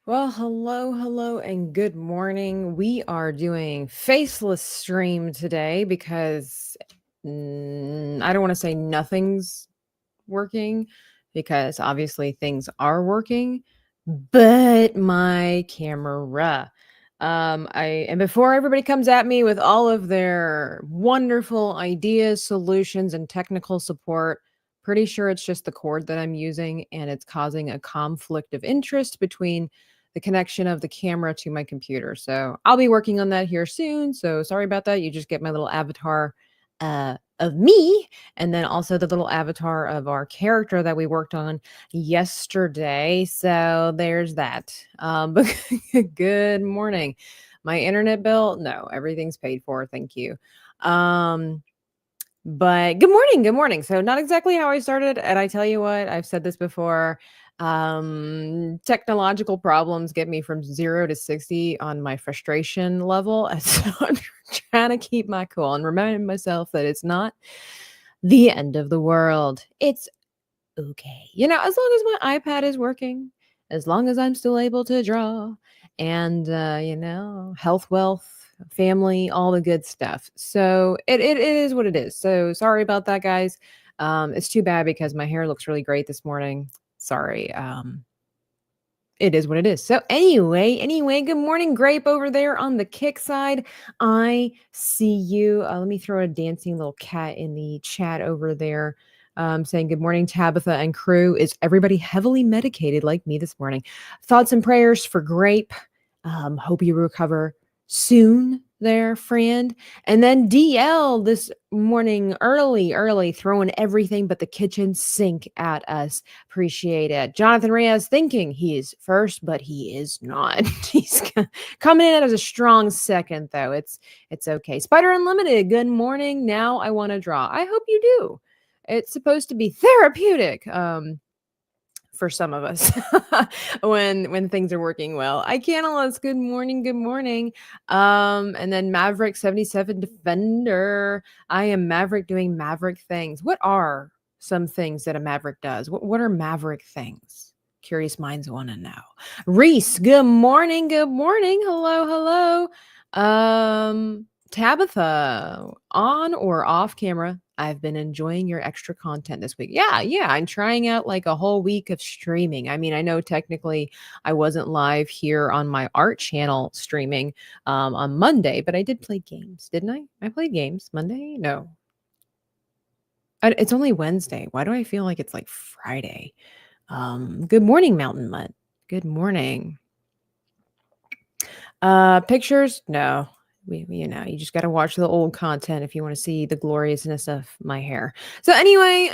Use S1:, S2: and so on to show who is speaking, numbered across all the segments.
S1: Well, hello, and good morning. We are doing faceless stream today because I don't want to say nothing's working because obviously things are working, but my camera. And before everybody comes at me with all of their wonderful ideas, solutions, and technical support, pretty sure it's just the cord that I'm using, and it's causing a conflict of interest between the connection of the camera to my computer. So I'll be working on that here soon. So sorry about that. You just get my little avatar of me, and then also the little avatar of our character that we worked on yesterday. So there's that. But good morning. My internet bill? No, everything's paid for. Thank you. Um, but good morning, good morning. So not exactly how I started, and I tell you what, I've said this before. Technological problems get me from 0 to 60 on my frustration level. And so I'm trying to keep my cool and reminding myself that it's not the end of the world. It's okay. As long as my iPad is working, as long as I'm still able to draw, and health, wealth, family, all the good stuff. So it is what it is. So sorry about that, guys. It's too bad because my hair looks really great this morning. Sorry. It is what it is. So anyway, good morning, Grape over there on the kick side. I see you. Let me throw a dancing little cat in the chat over there. Saying good morning, Tabitha and crew. Is everybody heavily medicated like me this morning? Thoughts and prayers for Grape. Hope you recover soon there, friend. And then DL this morning, early, throwing everything but the kitchen sink at us. Appreciate it. Jonathan Reyes thinking he is first, but he is not. He's coming in as a strong second, though. It's okay. Spider Unlimited, good morning. Now I want to draw. I hope you do. It's supposed to be therapeutic. For some of us when things are working well. I can't. Good morning, good morning. And then Maverick 77 Defender. I am Maverick doing Maverick things. What are some things that a Maverick does? What are Maverick things? Curious minds want to know. Reese, good morning, good morning. Hello. Tabitha, on or off camera, I've been enjoying your extra content this week. Yeah, I'm trying out like a whole week of streaming. I mean, I know technically I wasn't live here on my art channel streaming on Monday, but I did play games, didn't I? I played games Monday? No. It's only Wednesday. Why do I feel like it's like Friday? Good morning, Mountain Mutt. Good morning. Pictures? No. You just got to watch the old content if you want to see the gloriousness of my hair. So anyway,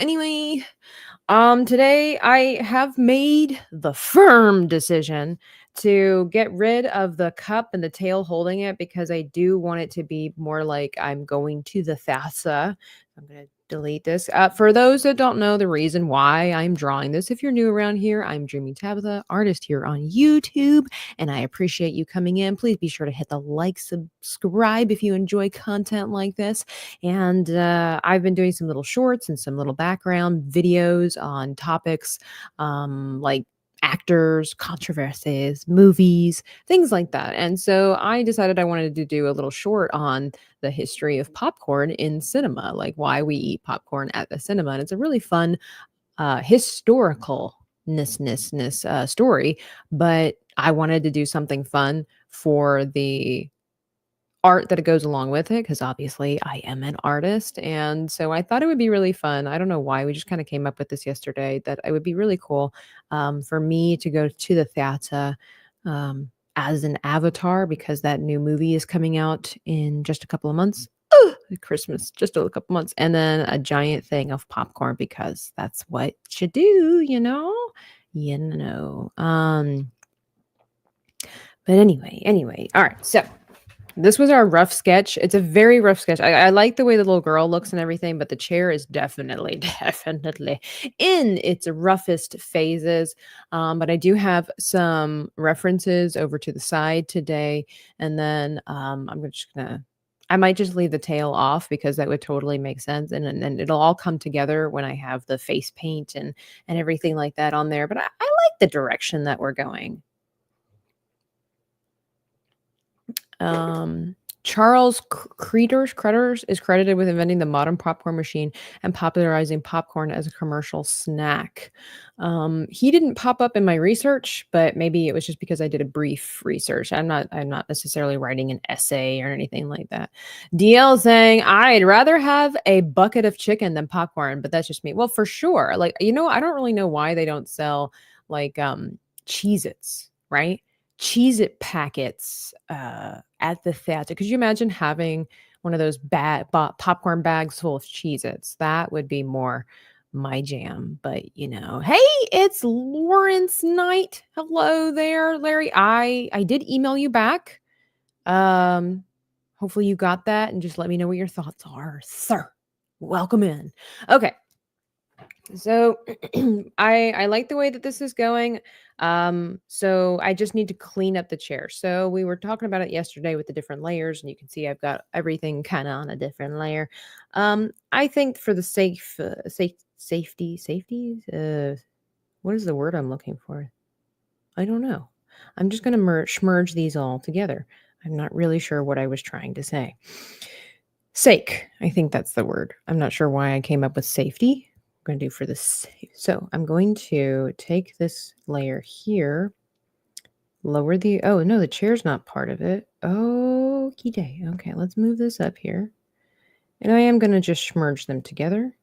S1: today I have made the firm decision to get rid of the cup and the tail holding it because I do want it to be more like I'm going to the Thassa. I'm going to delete this. For those that don't know the reason why I'm drawing this, if you're new around here, I'm Dreamy Tabitha, artist here on YouTube, and I appreciate you coming in. Please be sure to hit the like, subscribe if you enjoy content like this. And I've been doing some little shorts and some little background videos on topics like actors, controversies, movies, things like that. And so I decided I wanted to do a little short on the history of popcorn in cinema, like why we eat popcorn at the cinema. And it's a really fun historical story, but I wanted to do something fun for the art that goes along with it because obviously I am an artist. And so I thought it would be really fun. I don't know why. We just kind of came up with this yesterday that it would be really cool for me to go to the theater as an avatar because that new movie is coming out in just a couple of months. Christmas, just a couple months, and then a giant thing of popcorn because that's what you do, But anyway, all right. So this was our rough sketch. It's a very rough sketch. I like the way the little girl looks and everything, but the chair is definitely, definitely in its roughest phases. But I do have some references over to the side today. And then I might just leave the tail off because that would totally make sense. And then it'll all come together when I have the face paint and everything like that on there. But I like the direction that we're going. Charles Creters is credited with inventing the modern popcorn machine and popularizing popcorn as a commercial snack. He didn't pop up in my research, but maybe it was just because I did a brief research. I'm not necessarily writing an essay or anything like that. DL saying I'd rather have a bucket of chicken than popcorn, but that's just me. Well, for sure. Like, I don't really know why they don't sell like Cheez-Its, right? Cheez-It packets at the theater. Could you imagine having one of those popcorn bags full of Cheez-Its? That would be more my jam. But hey, it's Lawrence Knight. Hello there, Larry. I did email you back. Hopefully you got that, and just let me know what your thoughts are, sir. Welcome in. Okay. So I like the way that this is going. So I just need to clean up the chair. So we were talking about it yesterday with the different layers, and you can see I've got everything kind of on a different layer. I think for the safety, what is the word I'm looking for? I don't know. I'm just going to merge these all together. I'm not really sure what I was trying to say. Sake, I think that's the word. I'm not sure why I came up with safety. I'm going to do for this. So I'm going to take this layer here, lower oh no, the chair's not part of it. Okie day. Okay, let's move this up here. And I am going to just merge them together.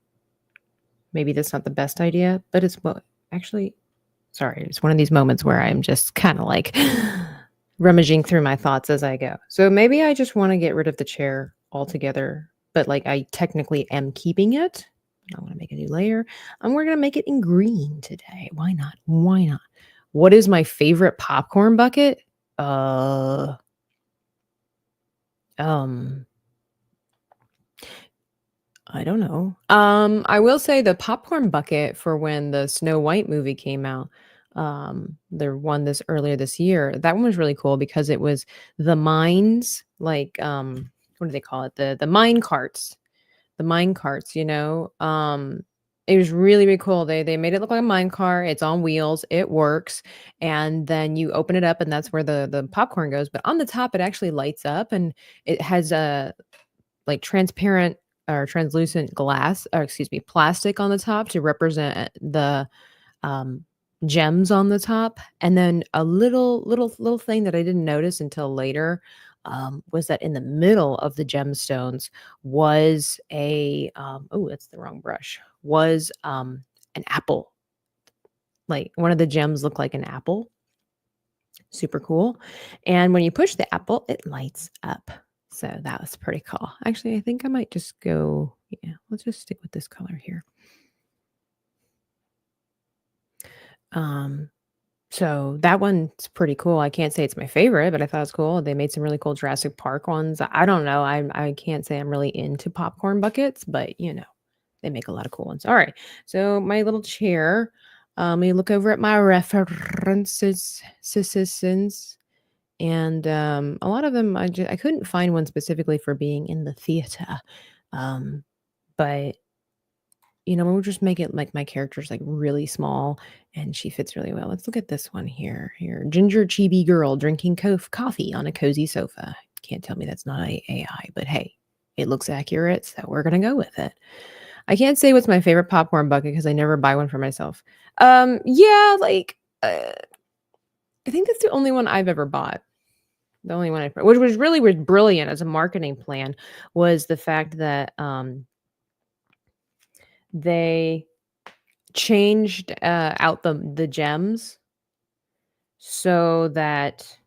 S1: Maybe that's not the best idea, but it's sorry, it's one of these moments where I'm just kind of like rummaging through my thoughts as I go. So maybe I just want to get rid of the chair altogether, but like I technically am keeping it. I want to make a new layer, and we're going to make it in green today. Why not? Why not? What is my favorite popcorn bucket? I don't know. I will say the popcorn bucket for when the Snow White movie came out, the one this earlier this year, that one was really cool because it was the mines, like what do they call it? The mine carts. The mine carts, it was really, really cool. They made it look like a mine car. It's on wheels. It works. And then you open it up and that's where the popcorn goes. But on the top, it actually lights up and it has a like transparent or translucent glass, or excuse me, plastic on the top to represent the um, gems on the top. And then a little thing that I didn't notice until later was that in the middle of the gemstones was oh, that's the wrong brush, was an apple. Like one of the gems looked like an apple. Super cool. And when you push the apple, it lights up. So that was pretty cool. Actually, I think I might just go, let's just stick with this color here. So that one's pretty cool. I can't say it's my favorite, but I thought it was cool. They made some really cool Jurassic Park ones. I don't know. I can't say I'm really into popcorn buckets, but they make a lot of cool ones. All right. So my little chair. Let me look over at my references, and a lot of them I couldn't find one specifically for being in the theater. But we'll just make it like my character's like really small and she fits really well. Let's look at this one here. Ginger chibi girl drinking coffee on a cozy sofa. Can't tell me that's not AI, but hey, it looks accurate, so we're gonna go with it. I can't say what's my favorite popcorn bucket because I never buy one for myself. Yeah, like I think that's the only one I've ever bought. The only one which was brilliant as a marketing plan was the fact that they changed out the gems so that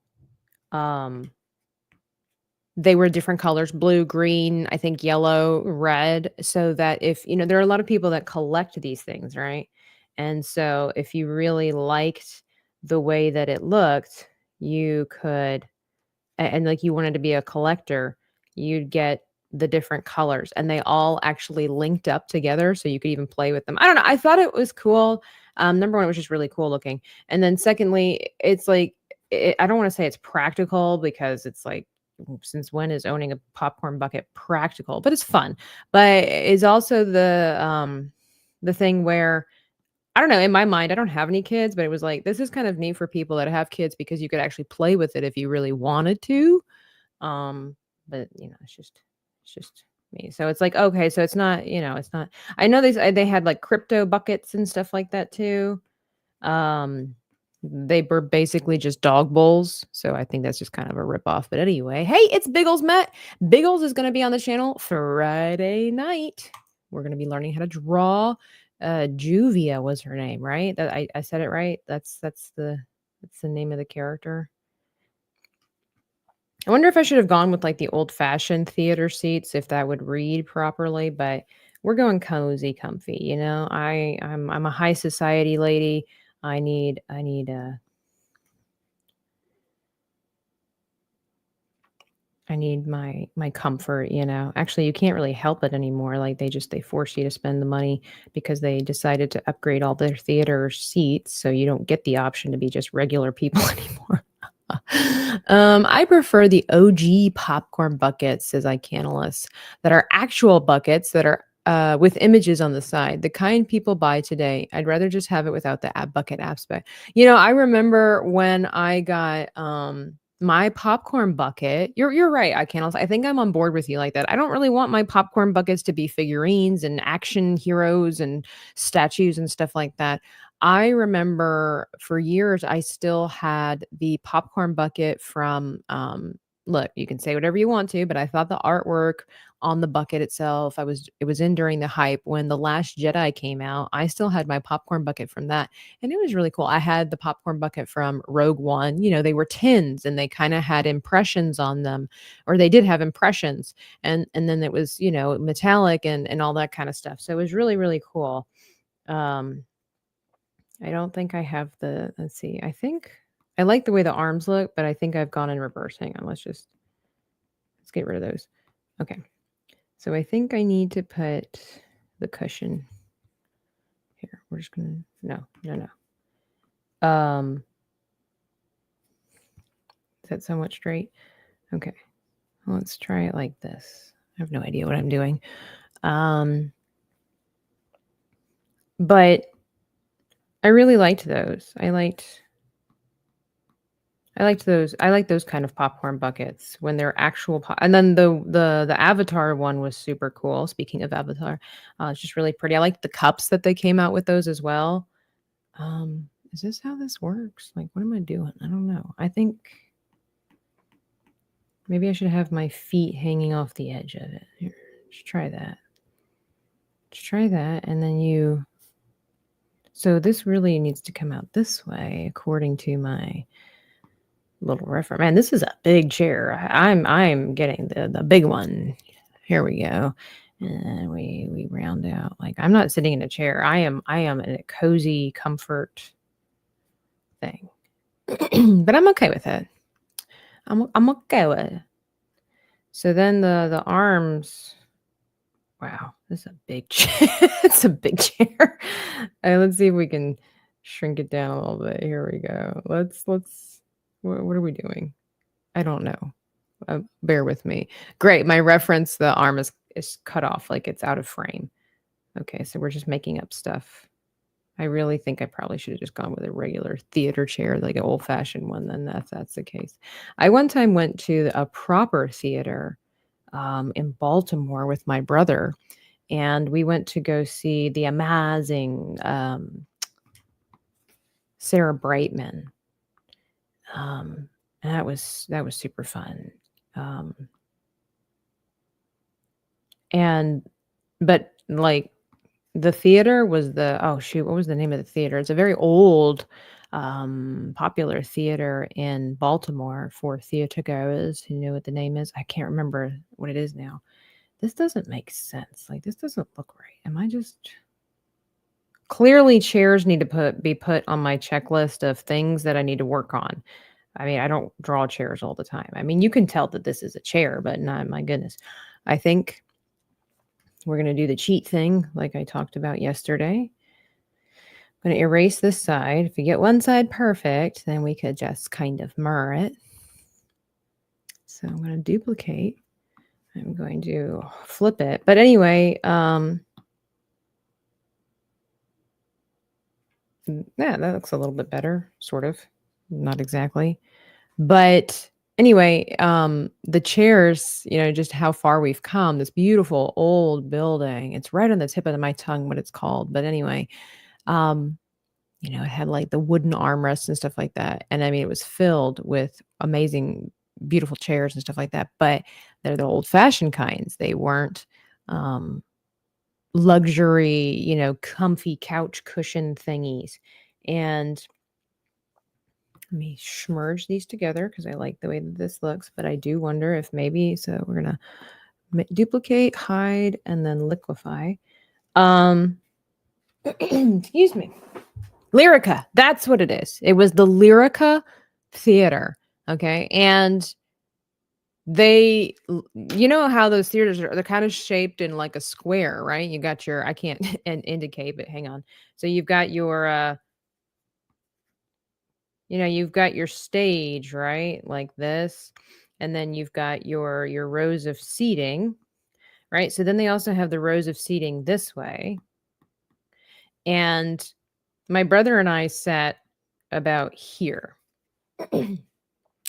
S1: they were different colors, blue, green, I think yellow, red, so that if there are a lot of people that collect these things, right? And so if you really liked the way that it looked, you could, and like you wanted to be a collector, you'd get the different colors and they all actually linked up together so you could even play with them. I don't know. I thought it was cool. Number one, it was just really cool looking. And then secondly, it's like, I don't want to say it's practical because it's like, since when is owning a popcorn bucket practical? But it's fun. But it's also the thing where, I don't know, in my mind, I don't have any kids, but it was like, this is kind of neat for people that have kids because you could actually play with it if you really wanted to. But it's just me. So it's like, okay, so it's not, it's not. I know they had like crypto buckets and stuff like that too. Um, they were basically just dog bowls, so I think that's just kind of a ripoff. But anyway, hey, it's Biggles Met. Biggles is going to be on the channel Friday night. We're going to be learning how to draw. Juvia was her name, right? That I said it right. That's the name of the character. I wonder if I should have gone with like the old-fashioned theater seats if that would read properly, but we're going cozy, comfy, I'm a high society lady. I need my comfort, Actually, you can't really help it anymore. Like they force you to spend the money because they decided to upgrade all their theater seats, so you don't get the option to be just regular people anymore. I prefer the OG popcorn buckets, says iCanalus, that are actual buckets that are with images on the side, the kind people buy today. I'd rather just have it without the bucket aspect. I remember when I got my popcorn bucket. You're right, iCanalus. I think I'm on board with you like that. I don't really want my popcorn buckets to be figurines and action heroes and statues and stuff like that. I remember for years I still had the popcorn bucket from look, you can say whatever you want to, but I thought the artwork on the bucket itself, it was in during the hype when The Last Jedi came out. I still had my popcorn bucket from that, and it was really cool. I had the popcorn bucket from Rogue One. They were tins and they kind of had impressions on them, or they did have impressions, and then it was, metallic and all that kind of stuff. So it was really, really cool. Um I don't think I have let's see. I think I like the way the arms look, but I think I've gone in reverse. Hang on, let's get rid of those. Okay. So I think I need to put the cushion here. We're just gonna no. Is that somewhat straight? Okay. Let's try it like this. I have no idea what I'm doing. But I really liked those. I liked those. I like those kind of popcorn buckets when they're actual and then the Avatar one was super cool. Speaking of Avatar, it's just really pretty. I like the cups that they came out with those as well. Is this how this works? Like, what am I doing? I don't know. I think maybe I should have my feet hanging off the edge of it. Here, let's try that. Let's try that, and then so this really needs to come out this way, according to my little reference. Man, this is a big chair. I'm getting the big one. Here we go. And we round out. Like, I'm not sitting in a chair. I am in a cozy comfort thing. But I'm okay with it. I'm okay with it. So then the arms. Wow, this is a big chair. It's a big chair. Let's see if we can shrink it down a little bit. Here we go. Let's what are we doing? I don't know. Bear with me. Great. My reference, the arm is cut off, like it's out of frame. Okay, so we're just making up stuff. I really think I probably should have just gone with a regular theater chair, like an old-fashioned one, then that's the case. I one time went to a proper theater in Baltimore with my brother, and we went to go see the amazing Sarah Brightman. And that was super fun. But like the theater was oh shoot, what was the name of the theater? It's a very old, popular theater in Baltimore for theater goers who know what the name is. I can't remember what it is now. This doesn't make sense. Like, this doesn't look right. Am I just clearly chairs need to be put on my checklist of things that I need to work on. I mean, I don't draw chairs all the time. I mean, you can tell that this is a chair, but not, my goodness. I think we're going to do the cheat thing like I talked about yesterday. I'm going to erase this side. If you get one side perfect, then we could just kind of mirror it. So I'm going to duplicate. I'm going to flip it. But anyway, yeah, that looks a little bit better, sort of. Not exactly. But Anyway, the chairs, just how far we've come, this beautiful old building. It's right on the tip of my tongue what it's called. But anyway, um, it had like the wooden armrests and stuff like that. And I mean, it was filled with amazing, beautiful chairs and stuff like that. But they're the old fashioned kinds. They weren't um, luxury, comfy couch cushion thingies. And let me merge these together because I like the way that this looks, but I do wonder if maybe, so we're going to duplicate, hide, and then liquefy. Excuse me. Lyrica. That's what it is. It was the Lyrica Theater. Okay. And they, how those theaters are, they're kind of shaped in like a square, right? You got I can't indicate, but hang on. So you've got you've got your stage, right? Like this. And then you've got your rows of seating, right? So then they also have the rows of seating this way. And my brother and I sat about here.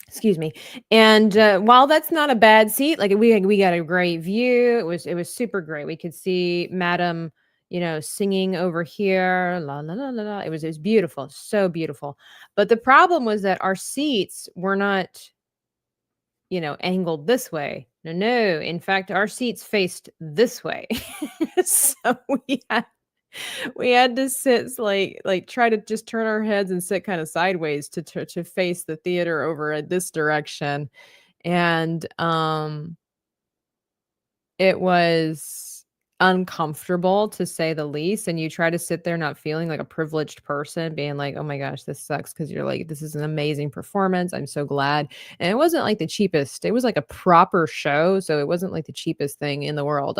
S1: Excuse me. And while that's not a bad seat, like we got a great view. It was super great. We could see Madam, singing over here. La la la la la. It was beautiful, so beautiful. But the problem was that our seats were not, angled this way. No. In fact, our seats faced this way. So we had to sit like try to just turn our heads and sit kind of sideways to face the theater over at this direction. And it was uncomfortable to say the least. And you try to sit there not feeling like a privileged person, being like, oh my gosh, this sucks, because you're like, this is an amazing performance, I'm so glad. And it wasn't like the cheapest, it was like a proper show, so it wasn't like the cheapest thing in the world.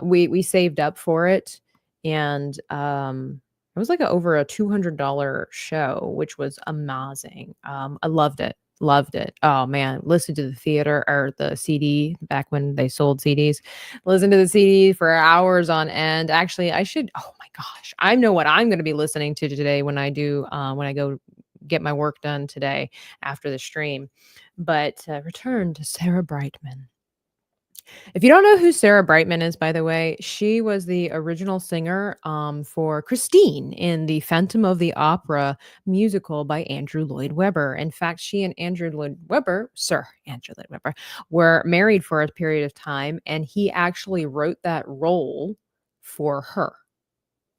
S1: We saved up for it, and it was like over a $200 show, which was amazing. I loved it. Loved it. Oh man, listen to the theater or the CD back when they sold CDs. Listen to the CD for hours on end. Actually, oh my gosh, I know what I'm going to be listening to today when I go get my work done today after the stream. But return to Sarah Brightman. If you don't know who Sarah Brightman is, by the way, she was the original singer for Christine in the Phantom of the Opera musical by Andrew Lloyd Webber. In fact, she and Sir Andrew Lloyd Webber, were married for a period of time, and he actually wrote that role for her.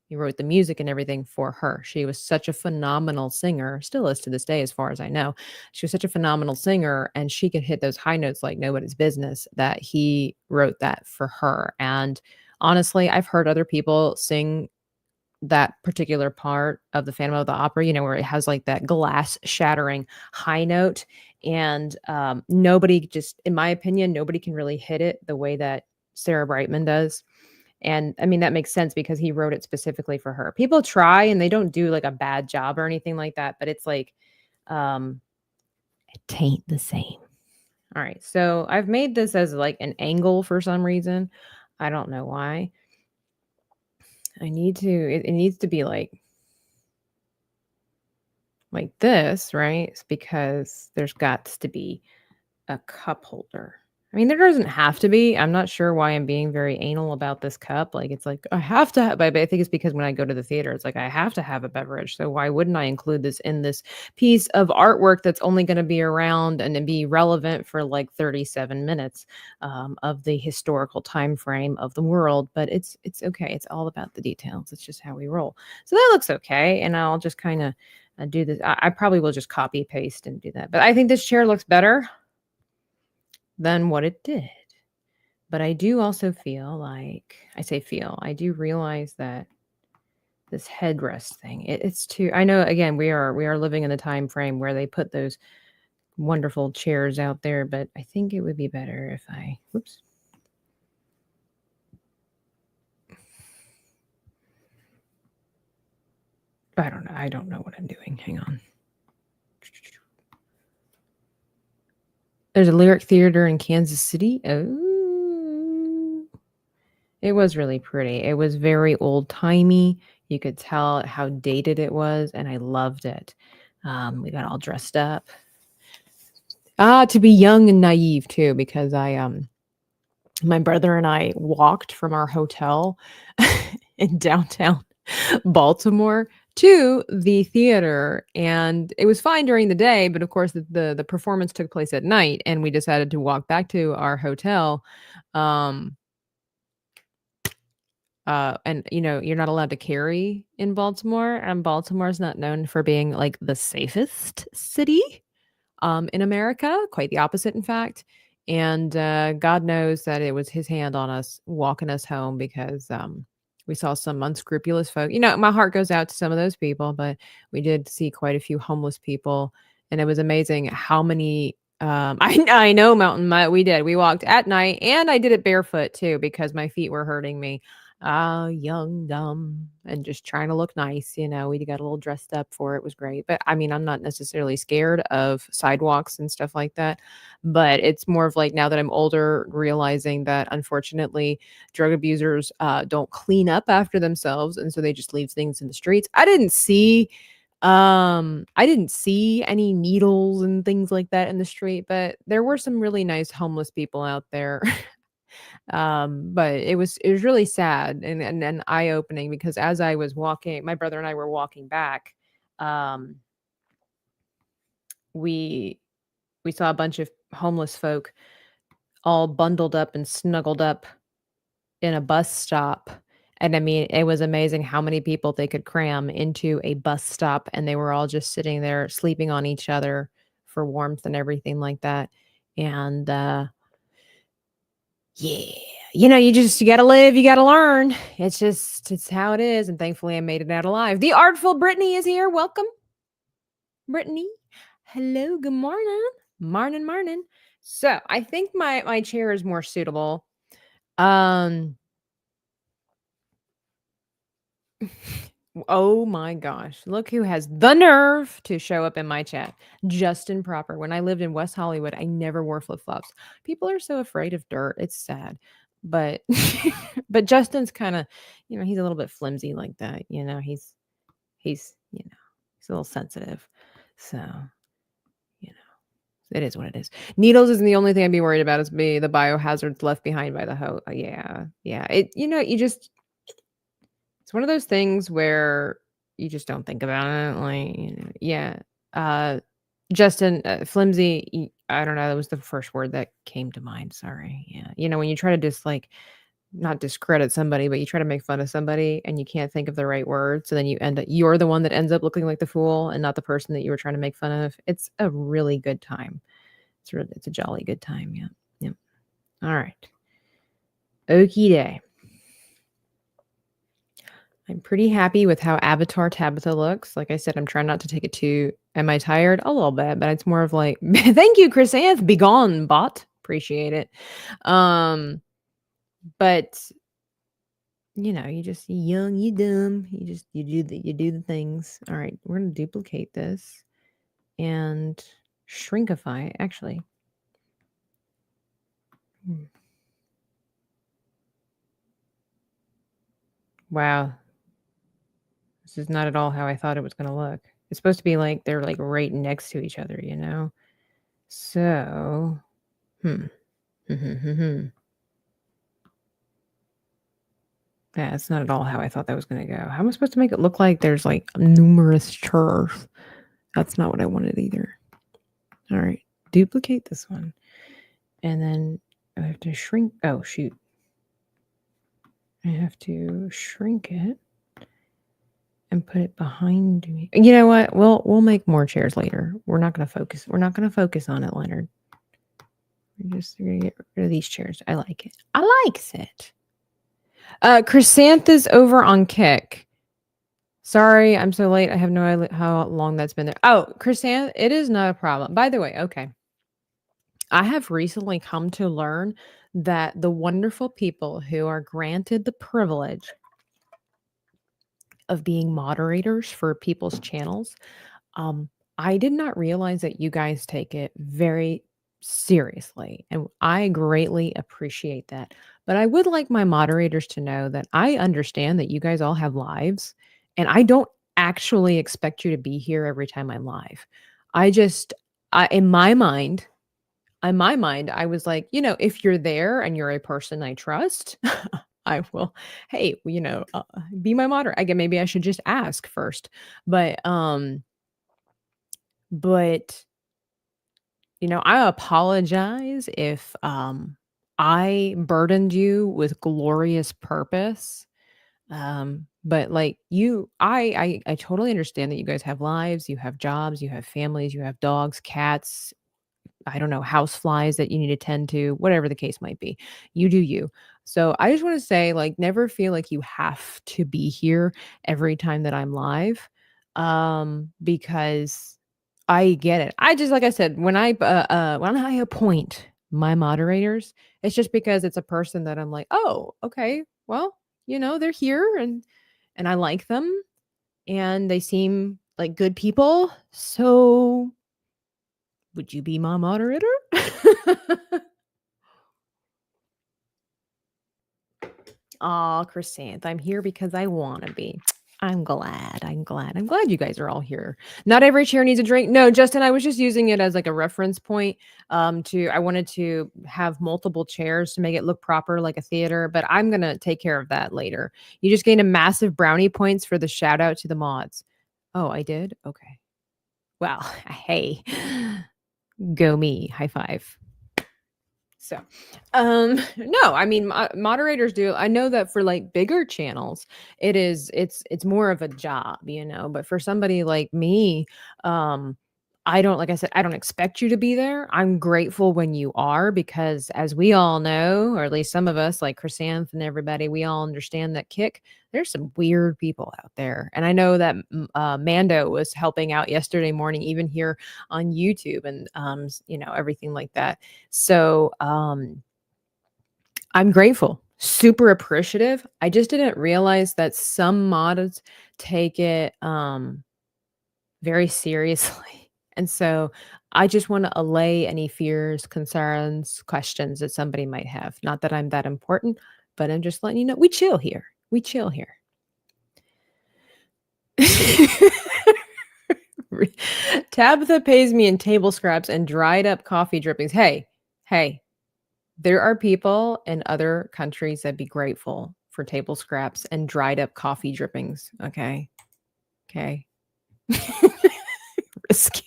S1: He wrote the music and everything for her. She was such a phenomenal singer, still is to this day, as far as I know. She was such a phenomenal singer, and she could hit those high notes like nobody's business, that he wrote that for her. And honestly, I've heard other people sing that particular part of the Phantom of the Opera, where it has like that glass shattering high note. And nobody, just in my opinion, nobody can really hit it the way that Sarah Brightman does. And I mean, that makes sense because he wrote it specifically for her. People try and they don't do like a bad job or anything like that, but it's like, it tain't the same. All right. So I've made this as like an angle for some reason. I don't know why. It needs to be like this, right? It's because there's got to be a cup holder. I mean, there doesn't have to be. I'm not sure why I'm being very anal about this cup. Like, it's like, I have to have, but I think it's because when I go to the theater, it's like, I have to have a beverage. So why wouldn't I include this in this piece of artwork that's only going to be around and be relevant for like 37 minutes of the historical time frame of the world? But it's okay. It's all about the details. It's just how we roll. So that looks okay. And I'll just kind of do this. I probably will just copy paste and do that. But I think this chair looks better than what it did. But I do also feel like, I do realize that this headrest thing, it's too, I know, again, we are living in the time frame where they put those wonderful chairs out there, but I think it would be better if whoops. I don't know what I'm doing. Hang on. There's a Lyric Theater in Kansas City. Oh, it was really pretty. It was very old-timey. You could tell how dated it was, and I loved it. We got all dressed up. To be young and naive too, because my brother and I walked from our hotel in downtown Baltimore to the theater, and it was fine during the day, but of course the performance took place at night, and we decided to walk back to our hotel. Um, and you're not allowed to carry in Baltimore, and Baltimore's not known for being like the safest city in America, quite the opposite, in fact. And God knows that it was his hand on us walking us home because we saw some unscrupulous folk. My heart goes out to some of those people, but we did see quite a few homeless people. And it was amazing how many. I know, Mountain. We did. We walked at night, and I did it barefoot too because my feet were hurting me. Young, dumb, and just trying to look nice. We got a little dressed up for it. It was great. But I mean, I'm not necessarily scared of sidewalks and stuff like that. But it's more of like now that I'm older, realizing that unfortunately, drug abusers don't clean up after themselves. And so they just leave things in the streets. I didn't see any needles and things like that in the street, but there were some really nice homeless people out there. But it was really sad and eye-opening because as I was walking, my brother and I were walking back, um, we we saw a bunch of homeless folk all bundled up and snuggled up in a bus stop. And I mean, it was amazing how many people they could cram into a bus stop, and they were all just sitting there sleeping on each other for warmth and everything like that. And yeah. You gotta live, you gotta learn. It's how it is. And thankfully I made it out alive. The artful Brittany is here. Welcome, Brittany. Hello, good morning. Morning, morning. So I think my chair is more suitable. Um oh my gosh. Look who has the nerve to show up in my chat. Justin Proper. When I lived in West Hollywood, I never wore flip-flops. People are so afraid of dirt. It's sad. But but Justin's kind of, he's a little bit flimsy like that. He's a little sensitive. So, you know, it is what it is. Needles isn't the only thing I'd be worried about is be the biohazards left behind by the hoe. Yeah. Yeah. It's one of those things where you just don't think about it. Like, yeah. Uh, Justin, flimsy. I don't know. That was the first word that came to mind. Sorry. Yeah. When you try to just like not discredit somebody, but you try to make fun of somebody and you can't think of the right word. So then you're the one that ends up looking like the fool and not the person that you were trying to make fun of. It's a really good time. It's a jolly good time. Yeah. Yeah. All right. Okie day. I'm pretty happy with how Avatar Tabitha looks. Like I said, I'm trying not to take it too. Am I tired? A little bit, but it's more of like, thank you, Chris Anth. Be gone, bot. Appreciate it. But you young, you dumb. You do the things. All right, we're gonna duplicate this and shrinkify. Actually, wow, this is not at all how I thought it was gonna look. It's supposed to be like they're like right next to each other, So, Yeah, it's not at all how I thought that was gonna go. How am I supposed to make it look like there's like numerous chairs? That's not what I wanted either. All right, duplicate this one. And then I have to shrink. Oh, shoot. I have to shrink it and put it behind me. You know what? We'll make more chairs later. We're not going to focus. We're not going to focus on it, Leonard. We're just going to get rid of these chairs. I like it. I likes it. Chrysanthus over on Kick. Sorry, I'm so late. I have no idea how long that's been there. Oh, Chrysanthus, it is not a problem. By the way, okay. I have recently come to learn that the wonderful people who are granted the privilege of being moderators for people's channels, I did not realize that you guys take it very seriously, and I greatly appreciate that. But I would like my moderators to know that I understand that you guys all have lives, and I don't actually expect you to be here every time I'm live. In my mind, in my mind, I was like, if you're there and you're a person I trust, I will, hey, be my moderator. Again, maybe I should just ask first. But I apologize if I burdened you with glorious purpose. But like I totally understand that you guys have lives, you have jobs, you have families, you have dogs, cats, I don't know, house flies that you need to tend to, whatever the case might be. You do you. So I just want to say, like, never feel like you have to be here every time that I'm live. Because I get it. I just, like I said, when I appoint my moderators, it's just because it's a person that I'm like, oh, okay, well, they're here and I like them and they seem like good people. So would you be my moderator? Aw, Chrysanth, I'm here because I wanna be. I'm glad, I'm glad. I'm glad you guys are all here. Not every chair needs a drink. No, Justin, I was just using it as, like, a reference point, I wanted to have multiple chairs to make it look proper like a theater, but I'm gonna take care of that later. You just gained a massive brownie points for the shout out to the mods. Oh, I did? Okay. Well, hey, go me. High five. So, no, I mean, moderators do. I know that for like bigger channels, it's more of a job, but for somebody like me, um, I don't, like I said, I don't expect you to be there. I'm grateful when you are because as we all know, or at least some of us like Chrysanth and everybody, we all understand that there's some weird people out there. And I know that Mando was helping out yesterday morning, even here on YouTube and, everything like that. So, I'm grateful, super appreciative. I just didn't realize that some mods take it, very seriously. And so I just want to allay any fears, concerns, questions that somebody might have. Not that I'm that important, but I'm just letting you know we chill here. We chill here. Tabitha pays me in table scraps and dried up coffee drippings. Hey, hey, there are people in other countries that be grateful for table scraps and dried up coffee drippings. Okay. Okay. Risky.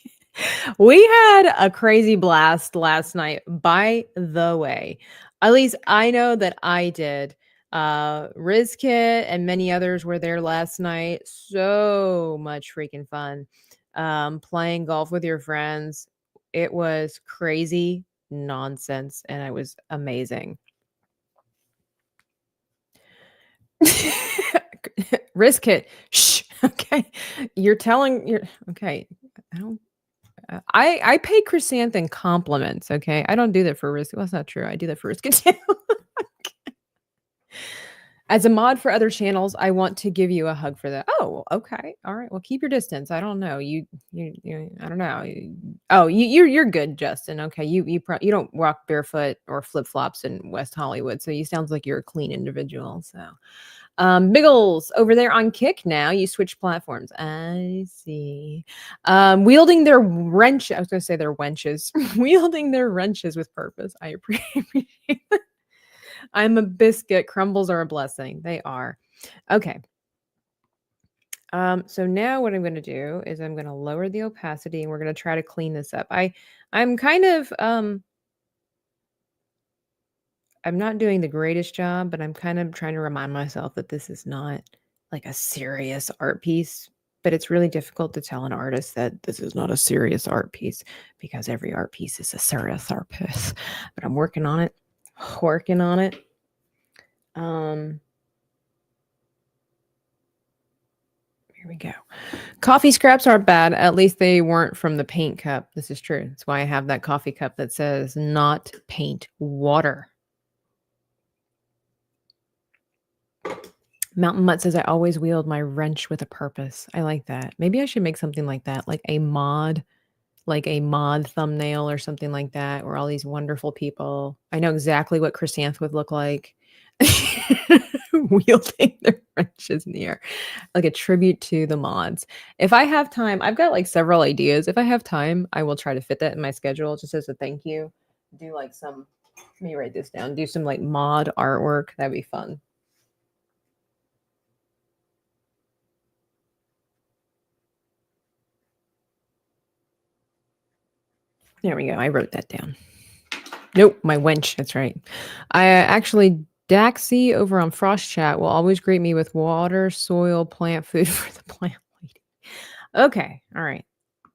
S1: We had a crazy blast last night, by the way. At least I know that I did. Rizkit and many others were there last night. So much freaking fun. Playing golf with your friends. It was crazy nonsense and it was amazing. Rizkit. Shh. Okay. You're okay. I don't I pay Chrysanthemum compliments, okay? I don't do that for Risk. Well, that's not true. I do that for Risk too. As a mod for other channels, I want to give you a hug for that. Oh, okay. All right. Well, keep your distance. I don't know. I don't know. Oh, you're good, Justin. Okay. You don't walk barefoot or flip-flops in West Hollywood, so you sounds like you're a clean individual. So, Biggles over there on Kick now. You switch platforms. I see. Wielding their wrench. I was going to say their wenches. Wielding their wrenches with purpose. I appreciate that. I'm a biscuit. Crumbles are a blessing. They are. Okay. So now what I'm going to do is I'm going to lower the opacity and we're going to try to clean this up. I'm kind of I'm not doing the greatest job, but I'm kind of trying to remind myself that this is not like a serious art piece. But it's really difficult to tell an artist that this is not a serious art piece because every art piece is a serious art piece. But I'm working on it. Working on it. Here we go. Coffee scraps are bad. At least they weren't from the paint cup. This is true. That's why I have that coffee cup that says not paint water. Mountain Mutt says I always wield my wrench with a purpose. I like that. Maybe I should make something like that, like a mod thumbnail or something like that, where all these wonderful people. I know exactly what Chrysanth would look like. Wielding their wrenches in the air, like a tribute to the mods. If I have time, I've got like several ideas. If I have time, I will try to fit that in my schedule just as a thank you. do like some, let me write this down, do some like mod artwork. That'd be fun. There we go. I wrote that down. Nope, my wench. That's right. I actually, Daxie over on Frost Chat will always greet me with water, soil, plant food for the plant lady. Okay. All right.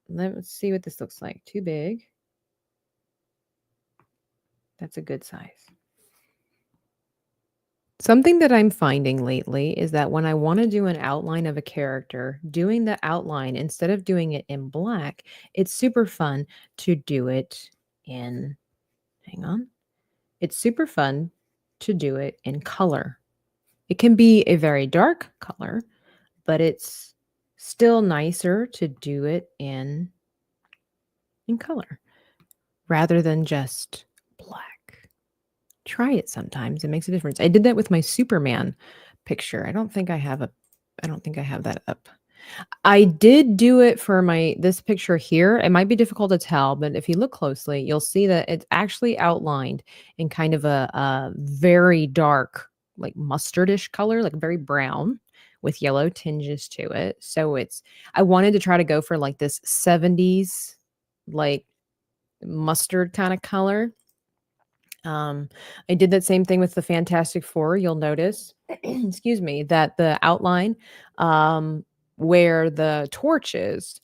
S1: Let's see what this looks like. Too big. That's a good size. Something that I'm finding lately is that when I want to do an outline of a character, doing the outline instead of doing it in black, it's super fun to do it in, hang on. It's super fun to do it in color. It can be a very dark color, but it's still nicer to do it in color rather than just black. Try it sometimes. It makes a difference. I did that with my Superman picture. I don't think I have that up. I did do it for this picture here. It might be difficult to tell, but if you look closely, you'll see that it's actually outlined in kind of a very dark, like mustardish color, like very brown with yellow tinges to it. So I wanted to try to go for like this 70s, like mustard kind of color. I did that same thing with the Fantastic Four. You'll notice, excuse me, that the outline where the torch is,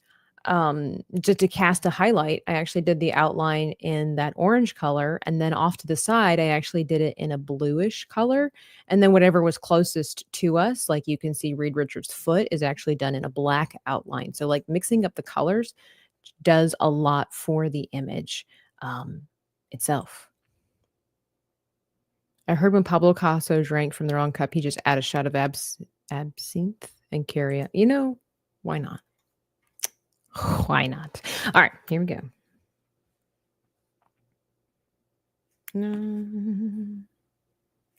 S1: just to cast a highlight, I actually did the outline in that orange color. And then off to the side, I actually did it in a bluish color. And then whatever was closest to us, like you can see Reed Richards' foot is actually done in a black outline. So like mixing up the colors does a lot for the image itself. I heard when Pablo Picasso drank from the wrong cup, he just add a shot of absinthe and carry it. You know, why not? Why not? All right, here we go. No.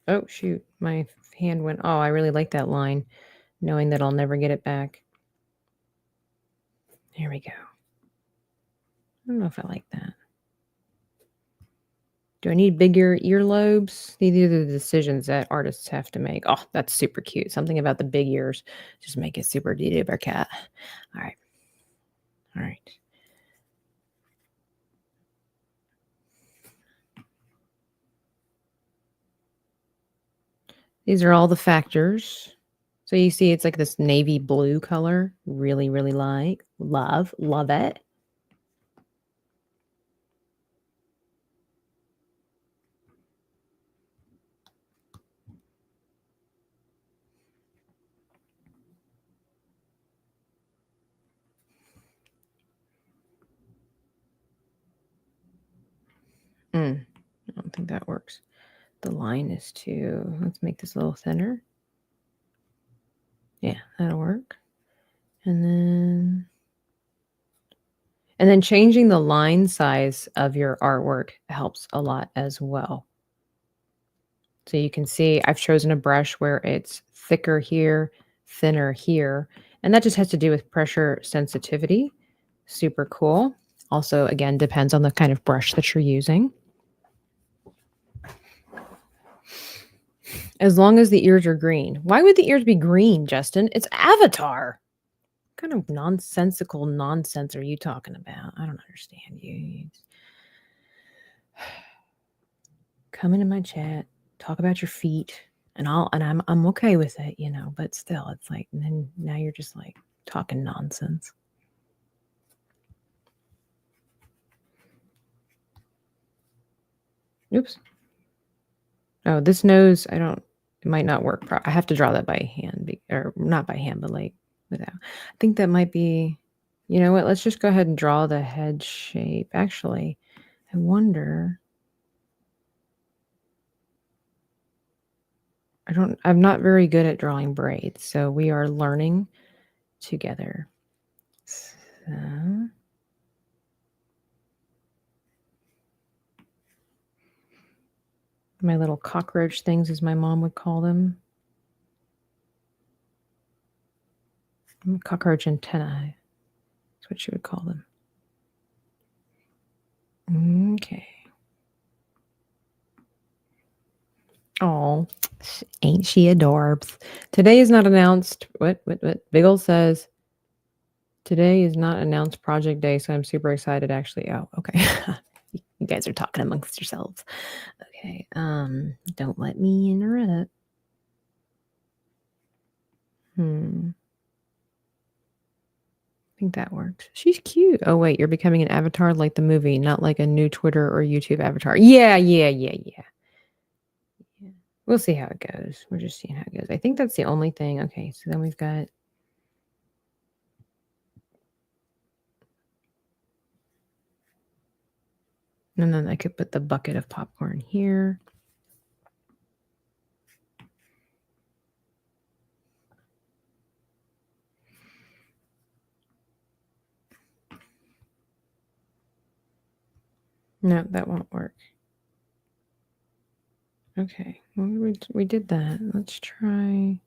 S1: Oh, shoot. My hand went. Oh, I really like that line, knowing that I'll never get it back. Here we go. I don't know if I like that. Do I need bigger earlobes? These are the decisions that artists have to make. Oh, that's super cute. Something about the big ears just make it super duper cat. All right. All right. These are all the factors. So you see it's like this navy blue color. Really, really love it. I don't think that works. The line is let's make this a little thinner. Yeah, that'll work. And then changing the line size of your artwork helps a lot as well. So you can see I've chosen a brush where it's thicker here, thinner here, and that just has to do with pressure sensitivity. Super cool. Also, again, depends on the kind of brush that you're using. As long as the ears are green. Why would the ears be green, Justin? It's Avatar. What kind of nonsensical nonsense are you talking about? I don't understand you. Come into my chat, talk about your feet, and I'm okay with it, you know, but still it's like, and then now you're just like talking nonsense. Oops. Oh, this nose, it might not work. I have to draw that by hand, or not by hand, but like without. I think that might be, you know what? Let's just go ahead and draw the head shape. Actually, I wonder. I'm not very good at drawing braids, so we are learning together. So, my little cockroach things, as my mom would call them. Cockroach antennae. That's what she would call them. Okay. Ain't she adorbs? Today is not announced. What? Biggle says today is not announced project day, so I'm super excited actually. Oh, okay. You guys are talking amongst yourselves. Okay. Don't let me interrupt. I think that works. She's cute. Oh wait, you're becoming an avatar like the movie, not like a new Twitter or YouTube avatar. Yeah. We'll see how it goes. We're just seeing how it goes. I think that's the only thing. Okay, so then we've got. And then I could put the bucket of popcorn here. No, that won't work. Okay, well, we did that. Let's try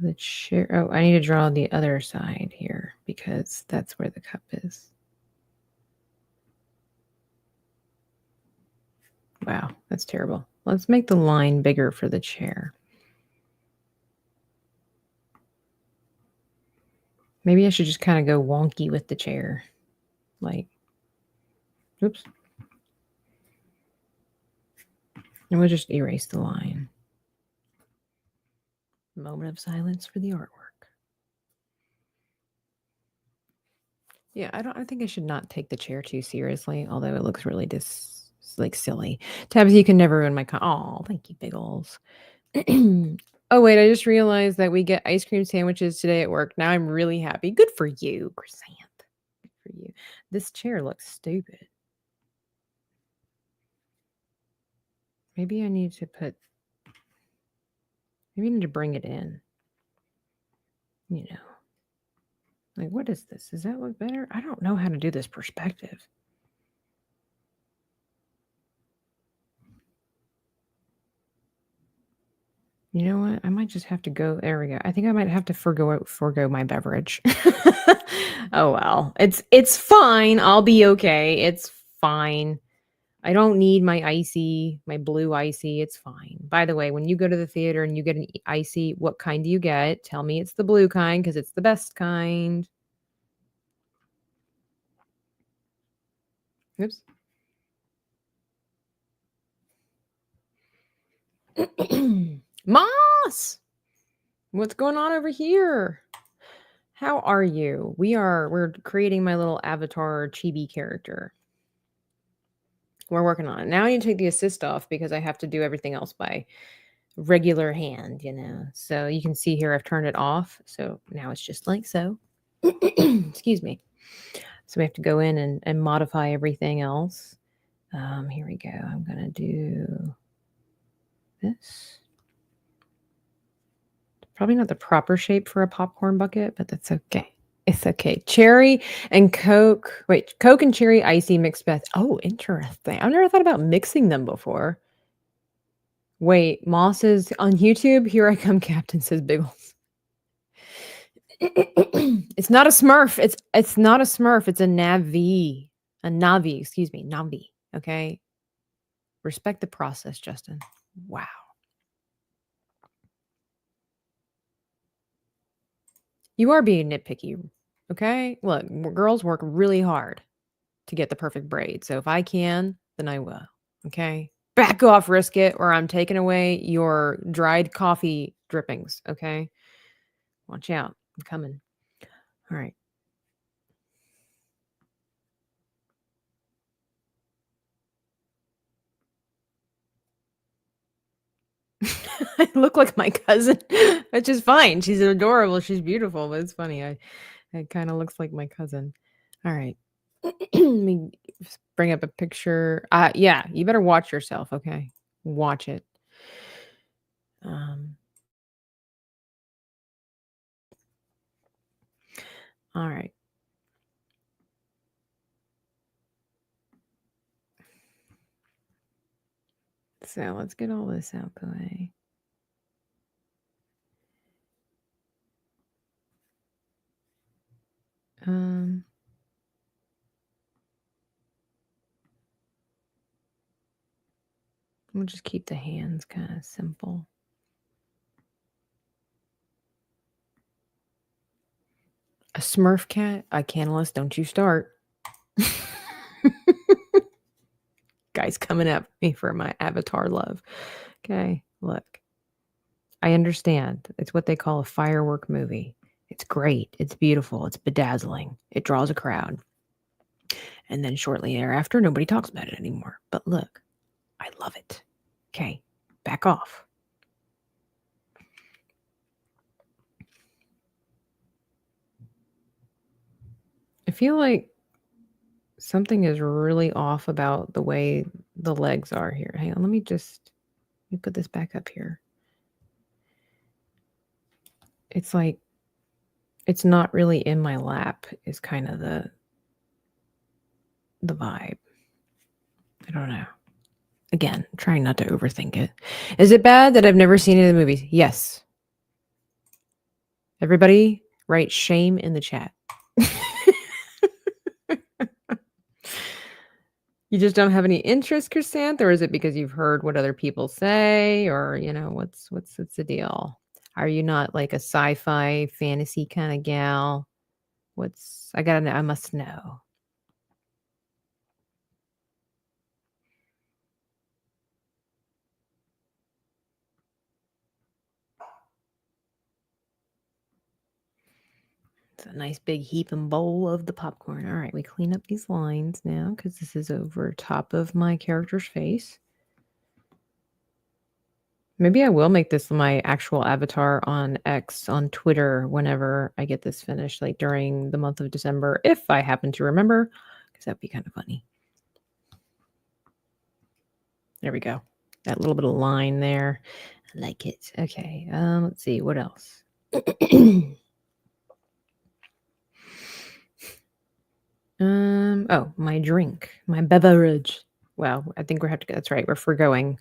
S1: the chair. Oh, I need to draw the other side here because that's where the cup is. Wow, that's terrible. Let's make the line bigger for the chair. Maybe I should just kind of go wonky with the chair. Like, oops. And we'll just erase the line. Moment of silence for the artwork. Yeah, I think I should not take the chair too seriously, although it looks really like silly. Tabs, you can never ruin my oh, thank you, Biggles. Oh wait, I just realized that we get ice cream sandwiches today at work. Now I'm really happy. Good for you, Chrysanth. Good for you. This chair looks stupid. Maybe I need to put. Maybe I need to bring it in. You know. Like, what is this? Does that look better? I don't know how to do this perspective. You know what? I might just have to go. There we go. I think I might have to forgo my beverage. Oh well, it's fine. I'll be okay. It's fine. I don't need my blue icy. It's fine. By the way, when you go to the theater and you get an icy, what kind do you get? Tell me it's the blue kind because it's the best kind. Oops. Moss! What's going on over here? How are you? We're creating my little avatar chibi character. We're working on it. Now I need to take the assist off because I have to do everything else by regular hand, you know. So you can see here I've turned it off. So now it's just like so. Excuse me. So we have to go in and modify everything else. Here we go. I'm gonna do this. Probably not the proper shape for a popcorn bucket, but that's okay. It's okay. Cherry and Coke. Wait, Coke and cherry icy mixed best. Oh, interesting. I've never thought about mixing them before. Wait, Moss is on YouTube. Here I come, Captain, says Biggles. It's not a Smurf. It's not a Smurf. It's a Navi. A Navi, excuse me. Navi. Okay. Respect the process, Justin. Wow. You are being nitpicky. Okay. Look, girls work really hard to get the perfect braid. So if I can, then I will. Okay. Back off, risk it, or I'm taking away your dried coffee drippings. Okay. Watch out. I'm coming. All right. I look like my cousin, which is fine. She's adorable. She's beautiful, but it's funny. It kind of looks like my cousin. All right. Let me bring up a picture. Yeah, you better watch yourself, okay? Watch it. All right. So let's get all this out the way. We'll just keep the hands kind of simple. A Smurf cat? Icanalus, don't you start. Guy's coming at me for my Avatar love. Okay, look. I understand. It's what they call a firework movie. It's great. It's beautiful. It's bedazzling. It draws a crowd. And then shortly thereafter, nobody talks about it anymore. But look, I love it. Okay, back off. I feel like something is really off about the way the legs are here. Hang on, let me put this back up here. It's like it's not really in my lap is kind of the vibe. I don't know. Again, trying not to overthink it. Is it bad that I've never seen any of the movies? Yes. Everybody write shame in the chat. You just don't have any interest, Chrysanth, or is it because you've heard what other people say, or what's the deal? Are you not like a sci-fi fantasy kind of gal? I must know. It's a nice big heaping bowl of the popcorn. All right, we clean up these lines now because this is over top of my character's face. Maybe I will make this my actual avatar on X, on Twitter, whenever I get this finished, like during the month of December, if I happen to remember, because that'd be kind of funny. There we go. That little bit of line there. I like it. Okay, let's see. What else? Oh, my drink, my beverage. Well, I think that's right. We're forgoing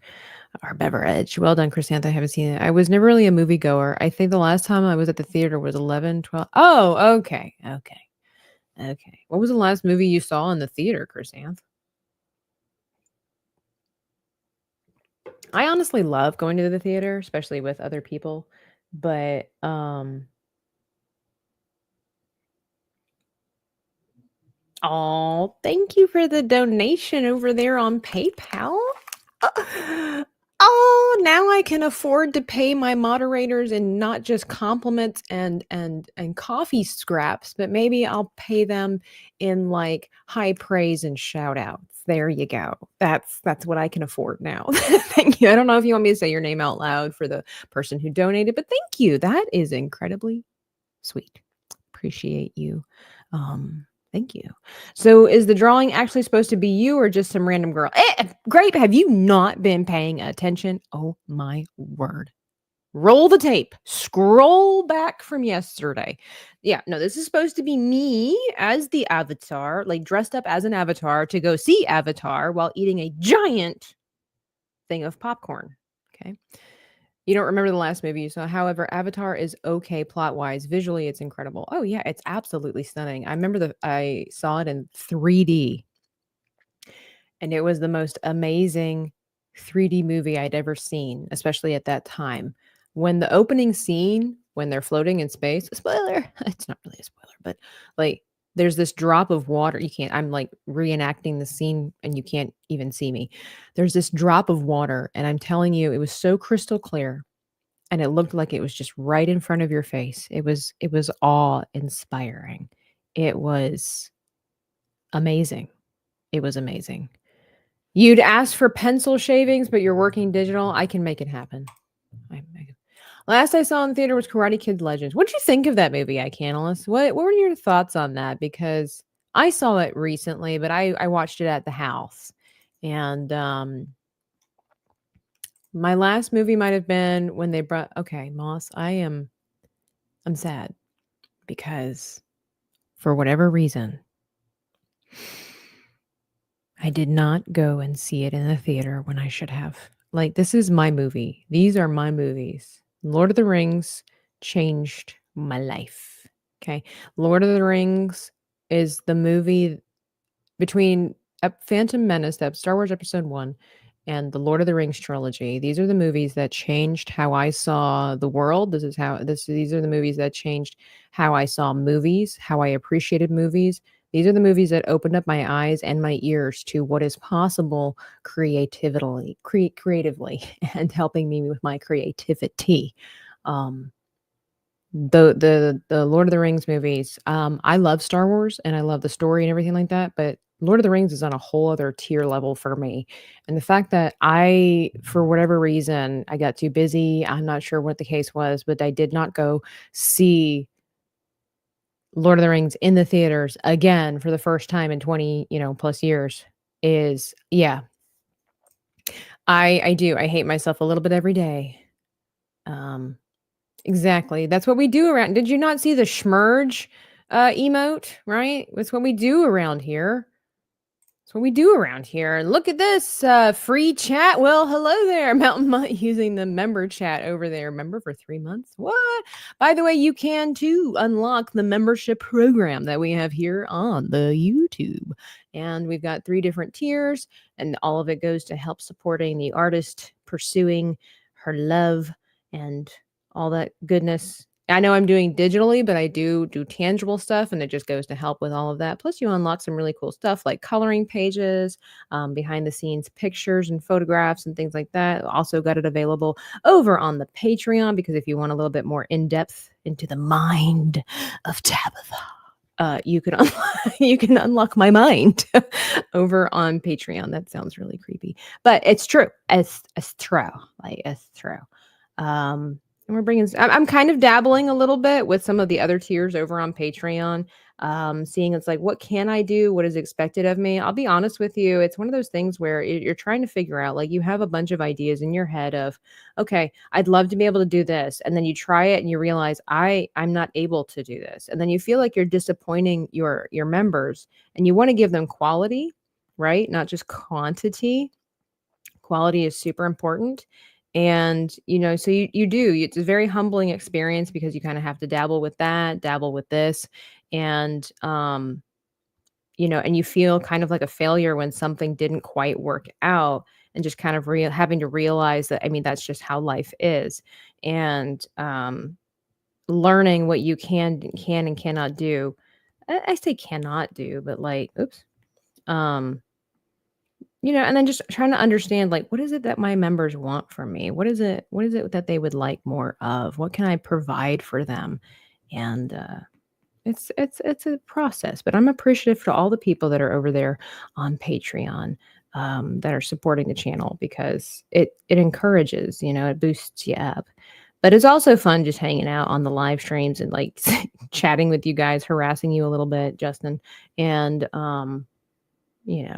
S1: our beverage. Well done, Chrysanth. I haven't seen it. I was never really a moviegoer. I think the last time I was at the theater was 11, 12. Oh, okay. What was the last movie you saw in the theater, Chrysanth? I honestly love going to the theater, especially with other people. But oh, thank you for the donation over there on PayPal. Oh, now I can afford to pay my moderators in not just compliments and coffee scraps, but maybe I'll pay them in like high praise and shout outs. There you go. That's what I can afford now. Thank you. I don't know if you want me to say your name out loud for the person who donated, but thank you. That is incredibly sweet. Appreciate you. Thank you. So is the drawing actually supposed to be you or just some random girl? Grape, have you not been paying attention? Oh my word. Roll the tape. Scroll back from yesterday. Yeah, no, this is supposed to be me as the avatar, like dressed up as an avatar to go see Avatar while eating a giant thing of popcorn. Okay. You don't remember the last movie you saw. However, Avatar is okay plot-wise. Visually, it's incredible. Oh yeah, it's absolutely stunning. I remember I saw it in 3D, and it was the most amazing 3D movie I'd ever seen, especially at that time. When the opening scene, when they're floating in space, spoiler, it's not really a spoiler, but like there's this drop of water. I'm like reenacting the scene and you can't even see me. There's this drop of water, and I'm telling you, it was so crystal clear and it looked like it was just right in front of your face. It was awe-inspiring. It was amazing. It was amazing. You'd ask for pencil shavings, but you're working digital. I can make it happen. Last I saw in the theater was Karate Kid Legends. What'd you think of that movie, iCanalist? What were your thoughts on that? Because I saw it recently, but I watched it at the house. And my last movie might have been when they brought Moss, I'm sad because for whatever reason, I did not go and see it in the theater when I should have. Like, this is my movie. These are my movies. Lord of the Rings changed my life. Okay. Lord of the Rings is the movie between Phantom Menace, that Star Wars Episode 1, and the Lord of the Rings trilogy. These are the movies that changed how I saw the world. These are the movies that changed how I saw movies, how I appreciated movies. These are the movies that opened up my eyes and my ears to what is possible creatively and helping me with my creativity. Um, the Lord of the Rings movies, I love Star Wars and I love the story and everything like that, but Lord of the Rings is on a whole other tier level for me. And the fact that for whatever reason, I got too busy, I'm not sure what the case was, but I did not go see Lord of the Rings in the theaters again for the first time in 20, plus years is yeah, I do. I hate myself a little bit every day. Um Exactly. That's what we do around. Did you not see the schmerge, emote, right? That's what we do around here. That's what we do around here. And look at this, free chat. Well, hello there, Mountain Mutt using the member chat over there. Member for 3 months? What? By the way, you can too unlock the membership program that we have here on the YouTube. And we've got 3 different tiers, and all of it goes to help supporting the artist pursuing her love and all that goodness. I know I'm doing digitally, but I do tangible stuff, and it just goes to help with all of that. Plus, you unlock some really cool stuff like coloring pages, behind the scenes pictures and photographs and things like that. Also got it available over on the Patreon because if you want a little bit more in depth into the mind of Tabitha, you can you can unlock my mind over on Patreon. That sounds really creepy, but it's true. It's true. Like it's true. And we're bringing. I'm kind of dabbling a little bit with some of the other tiers over on Patreon. Seeing it's like, what can I do? What is expected of me? I'll be honest with you. It's one of those things where you're trying to figure out, like, you have a bunch of ideas in your head of, okay, I'd love to be able to do this, and then you try it and you realize I'm not able to do this, and then you feel like you're disappointing your members, and you want to give them quality, right? Not just quantity. Quality is super important. And, so you do. It's a very humbling experience because you kind of have to dabble with that, dabble with this. And, and you feel kind of like a failure when something didn't quite work out and just kind of having to realize that, I mean, that's just how life is. And learning what you can and cannot do. I say cannot do, but like, oops. And then just trying to understand, like, what is it that my members want from me? What is it that they would like more of? What can I provide for them? And it's a process, but I'm appreciative to all the people that are over there on Patreon, that are supporting the channel because it encourages, it boosts you up. But it's also fun just hanging out on the live streams and like chatting with you guys, harassing you a little bit, Justin, and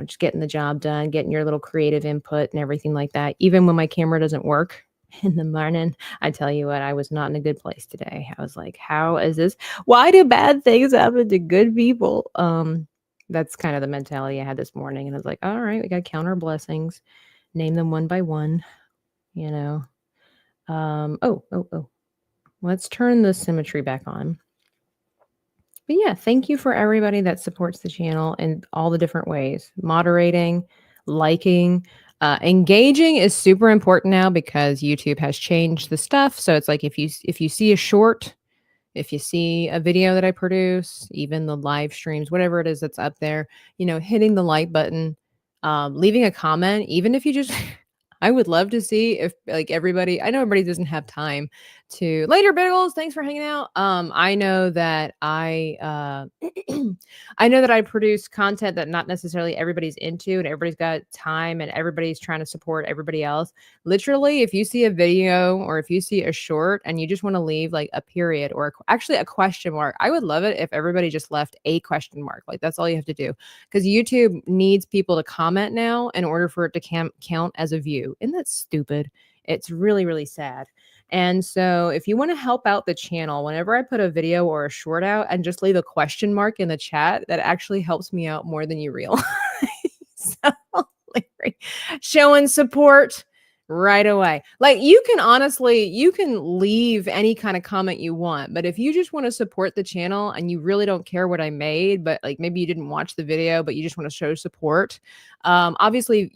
S1: just getting the job done, getting your little creative input and everything like that. Even when my camera doesn't work in the morning, I tell you what, I was not in a good place today. I was like, how is this? Why do bad things happen to good people? That's kind of the mentality I had this morning. And I was like, all right, we got to count our blessings, name them one by one, you know. Oh. Let's turn the symmetry back on. But yeah, thank you for everybody that supports the channel in all the different ways. Moderating, liking, engaging is super important now because YouTube has changed the stuff. So it's like if you see a short, if you see a video that I produce, even the live streams, whatever it is that's up there, hitting the like button, leaving a comment, even if you just I would love to see if like everybody, I know everybody doesn't have time to later Biggles. Thanks for hanging out. I know that I know that I produce content that not necessarily everybody's into and everybody's got time and everybody's trying to support everybody else. Literally, if you see a video or if you see a short and you just want to leave like a period or actually a question mark, I would love it if everybody just left a question mark. Like that's all you have to do because YouTube needs people to comment now in order for it to count as a view. Isn't that stupid? It's really, really sad. And so if you want to help out the channel, whenever I put a video or a short out and just leave a question mark in the chat, that actually helps me out more than you realize. So, like, showing support right away. Like you can leave any kind of comment you want, but if you just want to support the channel and you really don't care what I made, but like maybe you didn't watch the video, but you just want to show support, obviously,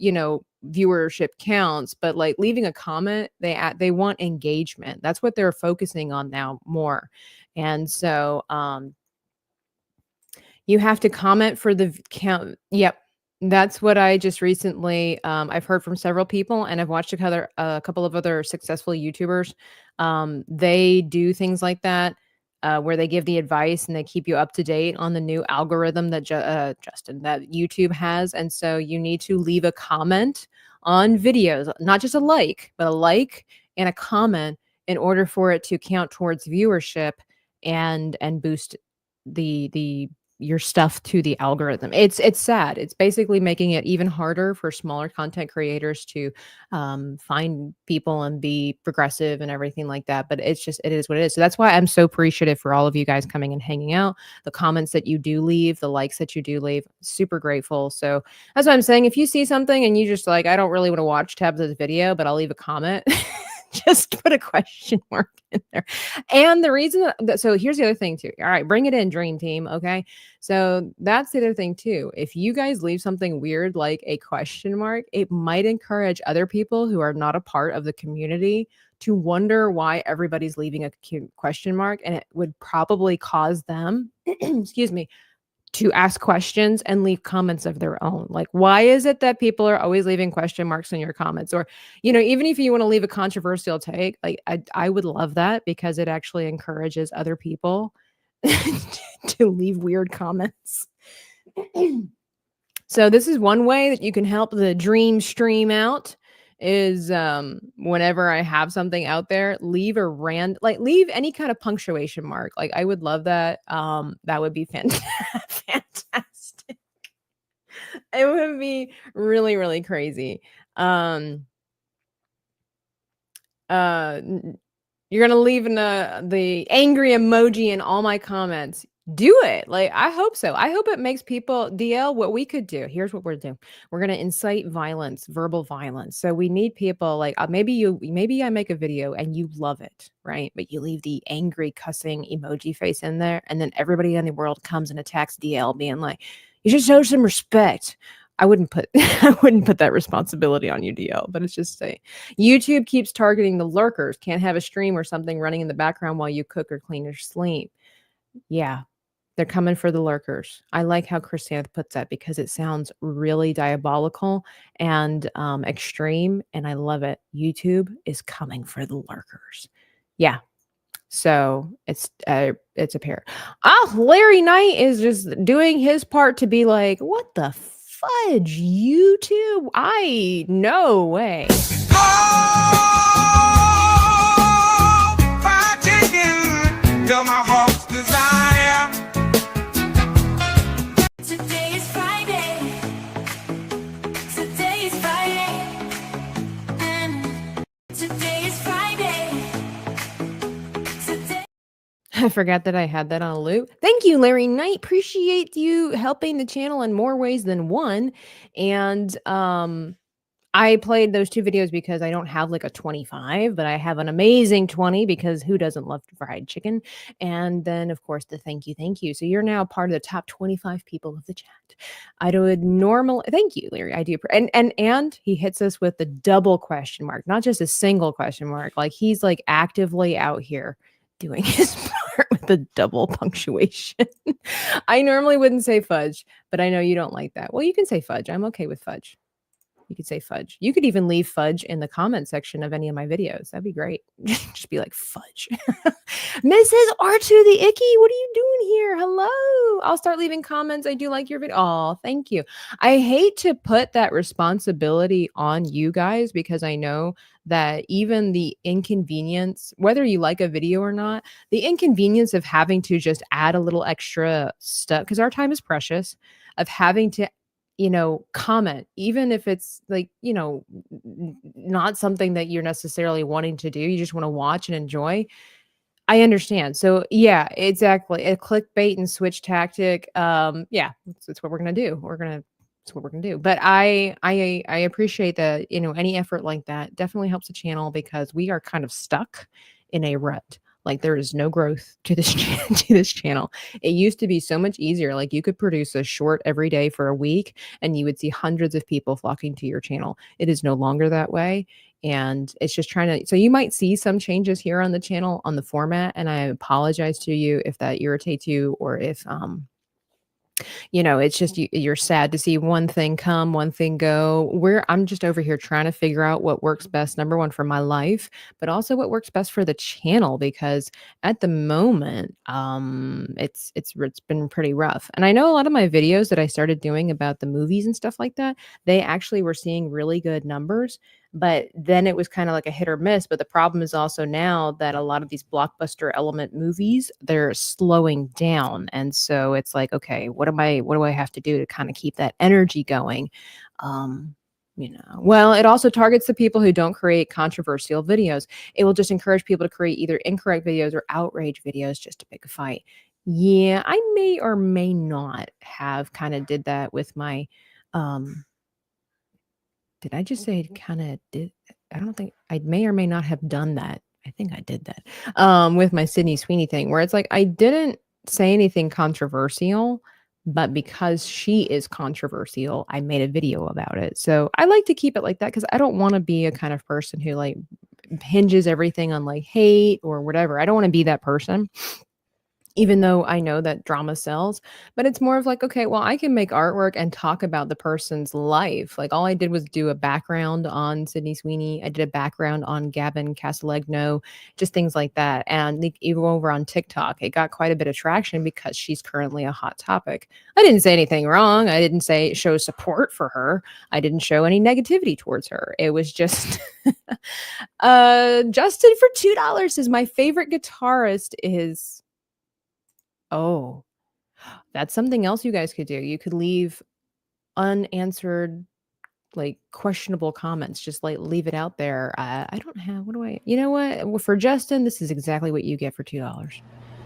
S1: viewership counts, but like leaving a comment, they want engagement. That's what they're focusing on now more. And so you have to comment for the count. Yep. That's what I just recently I've heard from several people, and I've watched a couple of other successful YouTubers. They do things like that, where they give the advice and they keep you up to date on the new algorithm that that YouTube has. And so you need to leave a comment on videos, not just a like, but a like and a comment in order for it to count towards viewership and boost the your stuff to the algorithm. It's sad. It's basically making it even harder for smaller content creators to find people and be progressive and everything like that. But it's just, it is what it is. So that's why I'm so appreciative for all of you guys coming and hanging out, the comments that you do leave, the likes that you do leave. Super grateful. So that's what I'm saying. If you see something and you just like, I don't really want to watch tab this video, but I'll leave a comment. Just put a question mark in there. And the reason so here's the other thing too. All right, bring it in, dream team. Okay. So that's the other thing too. If you guys leave something weird like a question mark, it might encourage other people who are not a part of the community to wonder why everybody's leaving a question mark. And it would probably cause them, excuse me, to ask questions and leave comments of their own. Like, why is it that people are always leaving question marks in your comments? Or, even if you want to leave a controversial take, like I would love that because it actually encourages other people to leave weird comments. So this is one way that you can help the dream stream out is whenever I have something out there, leave leave any kind of punctuation mark. Like I would love that. That would be fantastic. It would be really, really crazy. You're gonna leave the angry emoji in all my comments. Do it. Like, I hope so. I hope it makes people DL. What we could do, here's what we're doing. We're gonna incite violence, verbal violence. So we need people like maybe I make a video and you love it, right? But you leave the angry cussing emoji face in there, and then everybody in the world comes and attacks DL, being like, you should show some respect. I wouldn't put that responsibility on you, DL, but it's just say YouTube keeps targeting the lurkers. Can't have a stream or something running in the background while you cook or clean or sleep. Yeah, they're coming for the lurkers. I like how Christiana puts that because it sounds really diabolical and extreme, and I love it. YouTube is coming for the lurkers. Yeah. So it's a pair. Oh, Larry Knight is just doing his part to be like, what the fudge, YouTube? No way. Oh, fried chicken, you're my heart's desire. Today is Friday. Today is Friday. And today is Friday. Today. I forgot that I had that on a loop. Thank you, Larry Knight. Appreciate you helping the channel in more ways than one. And I played those 2 videos because I don't have like a 25, but I have an amazing 20 because who doesn't love fried chicken? And then, of course, the thank you. So you're now part of the top 25 people of the chat. I would normally thank you, Larry. I do. And he hits us with the double question mark, not just a single question mark. Like he's like actively out here doing his part with the double punctuation. I normally wouldn't say fudge, but I know you don't like that. Well, you can say fudge. I'm okay with fudge. You could say fudge. You could even leave fudge in the comment section of any of my videos. That'd be great. Just be like fudge. Mrs. R2 the Icky, what are you doing here? Hello. I'll start leaving comments. I do like your video. Oh, thank you. I hate to put that responsibility on you guys because I know that even the inconvenience, whether you like a video or not, the inconvenience of having to just add a little extra stuff, because our time is precious, of having to comment, even if it's like, not something that you're necessarily wanting to do. You just want to watch and enjoy. I understand. So yeah, exactly. A clickbait and switch tactic. Yeah, that's what we're going to do. That's what we're going to do. But I appreciate that, any effort like that definitely helps the channel because we are kind of stuck in a rut. Like there is no growth to this to this channel. It used to be so much easier. Like you could produce a short every day for a week and you would see hundreds of people flocking to your channel. It is no longer that way. And it's just trying to, so you might see some changes here on the channel on the format. And I apologize to you if that irritates you or if it's just you're sad to see one thing come, one thing go. I'm just over here trying to figure out what works best, number one, for my life, but also what works best for the channel because at the moment, it's been pretty rough. And I know a lot of my videos that I started doing about the movies and stuff like that, they actually were seeing really good numbers. But then it was kind of like a hit or miss. But the problem is also now that a lot of these blockbuster element movies, they're slowing down. And so it's like, okay, what do I have to do to kind of keep that energy going? Well, it also targets the people who don't create controversial videos. It will just encourage people to create either incorrect videos or outrage videos just to pick a fight. Yeah, I may or may not have kind of did that with my um did I just say kinda did I don't think I may or may not have done that. I think I did that, with my Sydney Sweeney thing, where it's like I didn't say anything controversial, but because she is controversial, I made a video about it. So, I like to keep it like that because I don't wanna be a kind of person who, like, hinges everything on, like, hate or whatever. I don't wanna be that person even though I know that drama sells, but it's more of like, okay, well, I can make artwork and talk about the person's life. Like all I did was do a background on Sydney Sweeney. I did a background on Gavin Casalegno, just things like that. And even over on TikTok, it got quite a bit of traction because she's currently a hot topic. I didn't say anything wrong. I didn't say show support for her. I didn't show any negativity towards her. It was just Justin for $2 says my favorite guitarist is oh, that's something else you guys could do. You could leave unanswered, like, questionable comments. Just, like, leave it out there. I don't have what do I you know what? Well, for Justin, this is exactly what you get for $2.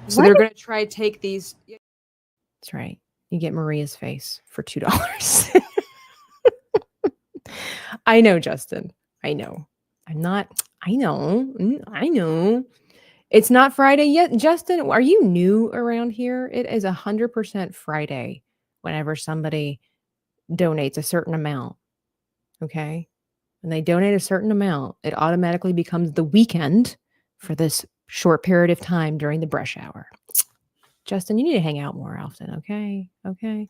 S1: So
S2: What?
S1: they're gonna try take these That's right. You get Maria's face for $2. I know, Justin. I know. I know. I know. It's not Friday yet. Justin, are you new around here? It is 100% Friday whenever somebody donates a certain amount. Okay. When they donate a certain amount, it automatically becomes the weekend for this short period of time during the brush hour. Justin, you need to hang out more often. Okay. Okay.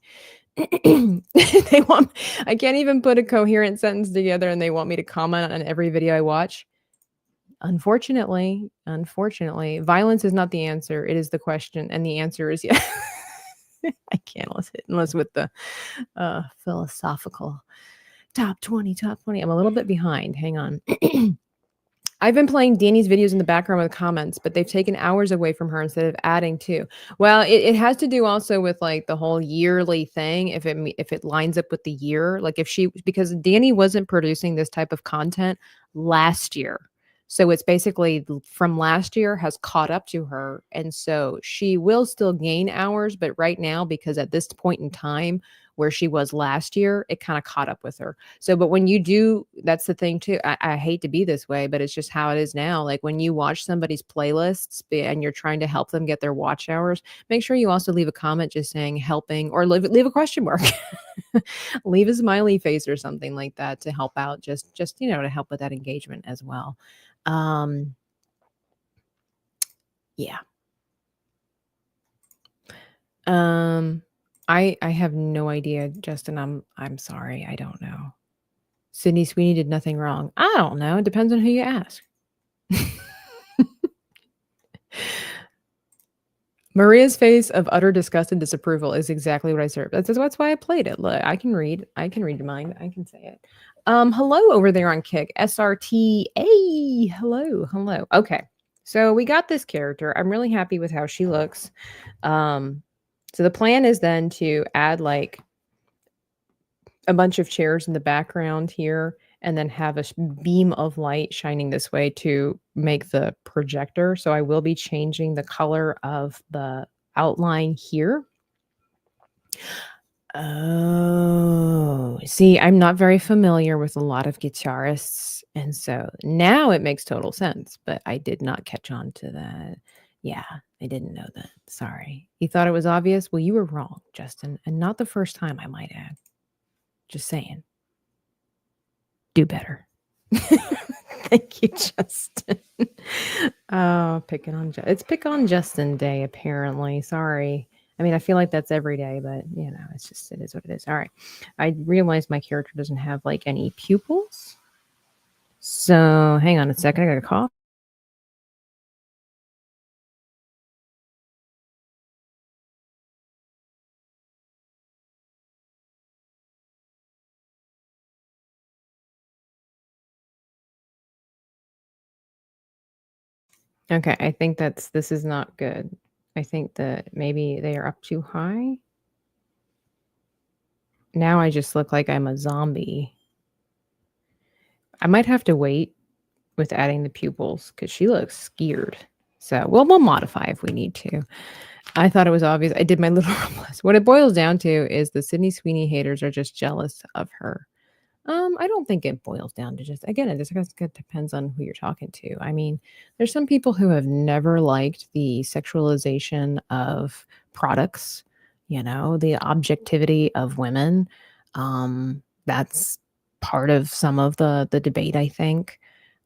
S1: They want, I can't even put a coherent sentence together and they want me to comment on every video I watch. Unfortunately, violence is not the answer. It is the question, and the answer is yes. I can't unless with the philosophical top 20. I'm a little bit behind. Hang on. I've been playing Danny's videos in the background with comments, but they've taken hours away from her instead of adding to. Well, it has to do also with like the whole yearly thing. If it lines up with the year, like because Danny wasn't producing this type of content last year. So it's basically from last year has caught up to her. And so she will still gain hours, but right now, because at this point in time where she was last year, it kind of caught up with her. So, but when you do, that's the thing too. I hate to be this way, but it's just how it is now. Like when you watch somebody's playlists and you're trying to help them get their watch hours, make sure you also leave a comment just saying helping or leave a question mark. Leave a smiley face or something like that to help out, just to help with that engagement as well. Um, yeah. I have no idea, Justin. I'm sorry. I don't know. Sydney Sweeney did nothing wrong. I don't know. It depends on who you ask. Maria's face of utter disgust and disapproval is exactly what I served. That's why I played it. Look, I can read. I can read your mind. I can say it. Hello over there on Kick. SRTA. Hello. Okay. So we got this character. I'm really happy with how she looks. So the plan is then to add like a bunch of chairs in the background here and then have a beam of light shining this way to make the projector. So I will be changing the color of the outline here. Oh, see, I'm not very familiar with a lot of guitarists, and so now it makes total sense, but I did not catch on to that. Yeah, I didn't know that. Sorry. You thought it was obvious? Well, you were wrong, Justin, and not the first time, I might add. Just saying. Do better. Thank you, Justin. Oh, it's pick on Justin day, apparently. Sorry. I mean, I feel like that's every day, but it's just it is what it is. All right. I realized my character doesn't have like any pupils. So hang on a second. I got a cough. Okay, I think this is not good. I think that maybe they are up too high. Now I just look like I'm a zombie. I might have to wait with adding the pupils because she looks scared. So we'll modify if we need to. I thought it was obvious. I did my little list. What it boils down to is the Sydney Sweeney haters are just jealous of her. I don't think it boils down to just again, it just depends on who you're talking to. I mean, there's some people who have never liked the sexualization of products, the objectivity of women. That's part of some of the debate, I think.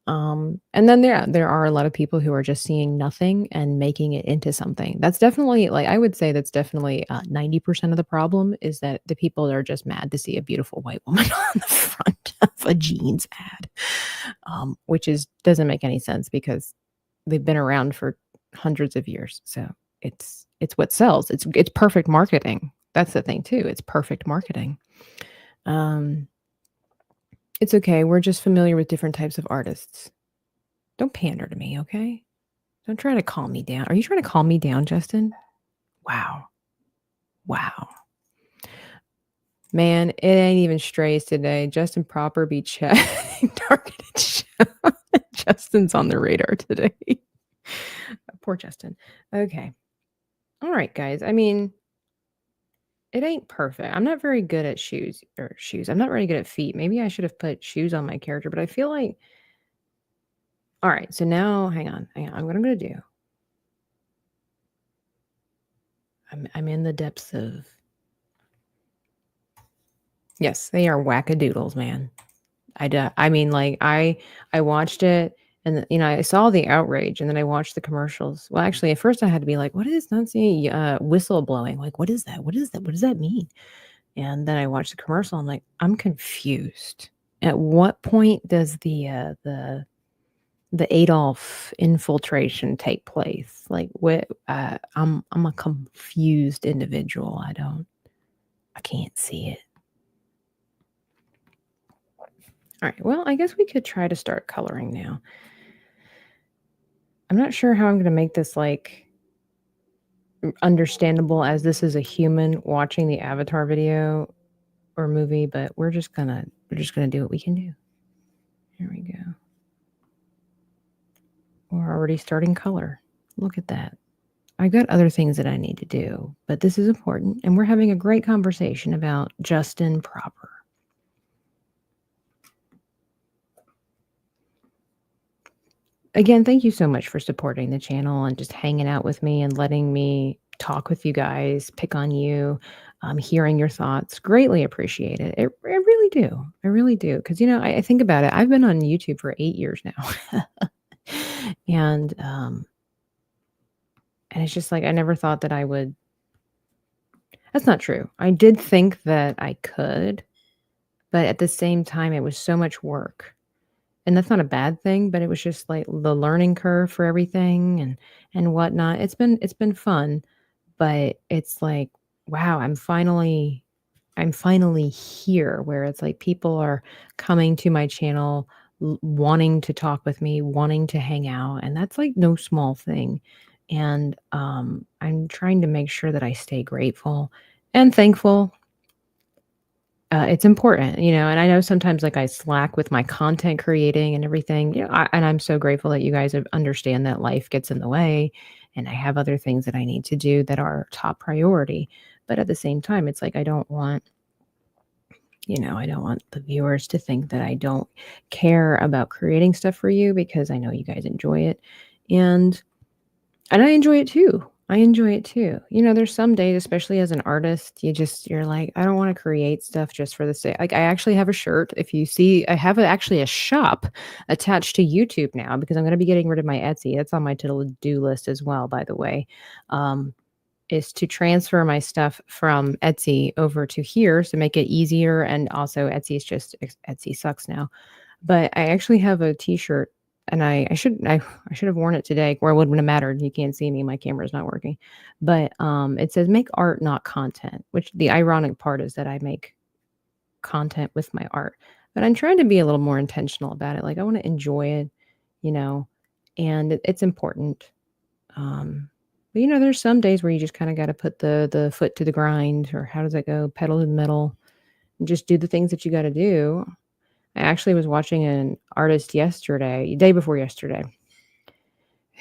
S1: And then there are a lot of people who are just seeing nothing and making it into something. That's definitely like I would say that's definitely 90% of the problem is that the people are just mad to see a beautiful white woman on the front of a jeans ad, which doesn't make any sense because they've been around for hundreds of years. So it's what sells. It's perfect marketing. That's the thing too. It's perfect marketing. Um, it's okay. We're just familiar with different types of artists. Don't pander to me, okay? Don't try to calm me down. Are you trying to calm me down, Justin? Wow. Wow. Man, it ain't even strays today. Justin Proper be chatting targeted show. Justin's on the radar today. Poor Justin. Okay. All right, guys. I mean, it ain't perfect. I'm not very good at shoes. I'm not very good at feet. Maybe I should have put shoes on my character, but I feel like all right, so now hang on. What I'm gonna do. I'm in the depths of yes, they are wackadoodles, man. I mean, like I watched it and I saw the outrage and then I watched the commercials. Well, actually, at first I had to be like, "What is Nancy whistle blowing? Like, what is that? What is that? What does that mean?" And then I watched the commercial. I'm like, I'm confused. At what point does the Adolf infiltration take place? Like, what? I'm a confused individual. I can't see it. All right. Well, I guess we could try to start coloring now. I'm not sure how I'm going to make this like understandable as this is a human watching the Avatar video or movie, but we're just gonna do what we can do. Here we go. We're already starting color. Look at that. I got other things that I need to do, but this is important, and we're having a great conversation about Justin Proper. Again, thank you so much for supporting the channel and just hanging out with me and letting me talk with you guys, pick on you, hearing your thoughts. Greatly appreciate it. I really do. I really do. Because, I think about it. I've been on YouTube for 8 years now. And it's just like I never thought that I would. That's not true. I did think that I could, but at the same time, it was so much work. And that's not a bad thing, but it was just like the learning curve for everything and whatnot. It's been fun, but it's like, wow, I'm finally here where it's like people are coming to my channel wanting to talk with me, wanting to hang out, and that's like no small thing. And I'm trying to make sure that I stay grateful and thankful. It's important, and I know sometimes like I slack with my content creating and everything, and I'm so grateful that you guys understand that life gets in the way and I have other things that I need to do that are top priority. But at the same time, it's like I don't want I don't want the viewers to think that I don't care about creating stuff for you because I know you guys enjoy it. And I enjoy it too. I enjoy it too. There's some days, especially as an artist, you're like, I don't want to create stuff just for the sake. Like, I actually have a shirt. If you see, I have actually a shop attached to YouTube now because I'm going to be getting rid of my Etsy. That's on my to-do list as well, by the way. Is to transfer my stuff from Etsy over to here to make it easier. And also Etsy sucks now. But I actually have a t-shirt and I should have worn it today where it wouldn't have mattered. You can't see me. My camera's not working. But it says make art, not content, which the ironic part is that I make content with my art. But I'm trying to be a little more intentional about it. Like I want to enjoy it, and it's important. But there's some days where you just kind of got to put the foot to the grind, or how does that go? Pedal to the metal, and just do the things that you got to do. I actually was watching an artist day before yesterday,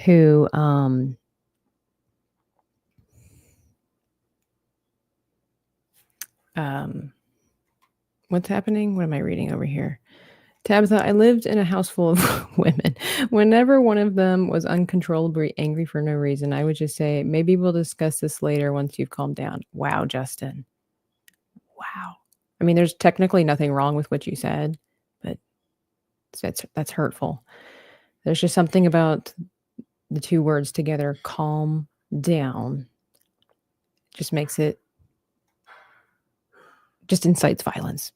S1: who what's happening? What am I reading over here? Tabitha, I lived in a house full of women. Whenever one of them was uncontrollably angry for no reason, I would just say, maybe we'll discuss this later once you've calmed down. Wow, Justin. Wow. I mean, there's technically nothing wrong with what you said, but that's hurtful. There's just something about the two words together, calm down, just makes it, just incites violence.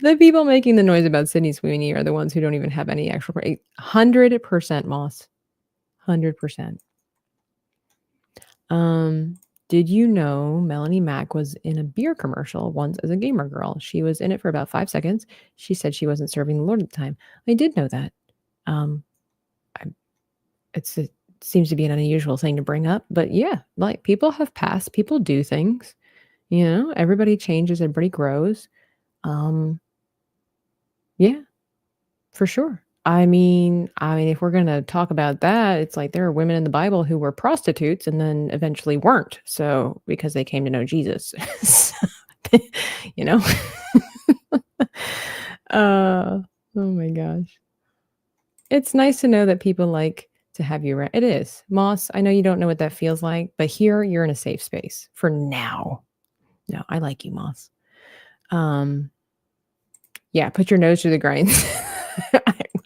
S1: The people making the noise about Sydney Sweeney are the ones who don't even have any actual 100% Moss. 100%. Did you know Melanie Mack was in a beer commercial once as a gamer girl? She was in it for about 5 seconds. She said she wasn't serving the Lord at the time. I did know that. It seems to be an unusual thing to bring up, but yeah, like people have passed, people do things, everybody changes, everybody grows. Yeah, for sure. I mean, if we're going to talk about that, it's like there are women in the Bible who were prostitutes and then eventually weren't. So because they came to know Jesus, oh my gosh. It's nice to know that people like to have you around. It is. Moss, I know you don't know what that feels like, but here you're in a safe space for now. No, I like you, Moss. Yeah, put your nose through the grind.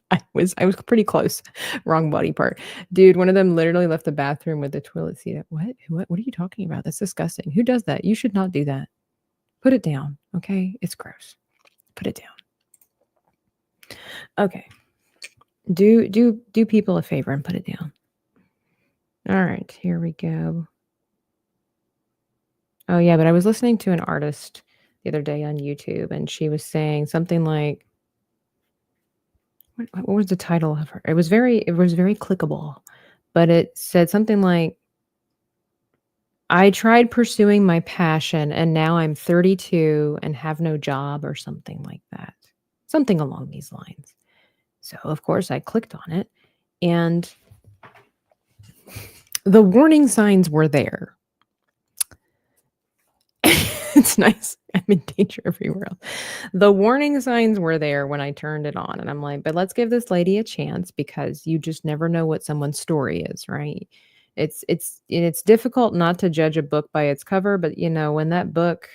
S1: I was pretty close. Wrong body part. Dude, one of them literally left the bathroom with the toilet seat. What are you talking about? That's disgusting. Who does that? You should not do that. Put it down, okay? It's gross. Put it down. Okay. Do people a favor and put it down. All right, here we go. Oh yeah, but I was listening to an artist the other day on YouTube, and she was saying something like, what was the title of her? It was very clickable, but it said something like, I tried pursuing my passion and now I'm 32 and have no job, or something like that. Something along these lines. So of course I clicked on it, and the warning signs were there. It's nice. I'm in danger everywhere else. The warning signs were there when I turned it on, and I'm like, but let's give this lady a chance, because you just never know what someone's story is, right? It's difficult not to judge a book by its cover, but when that book,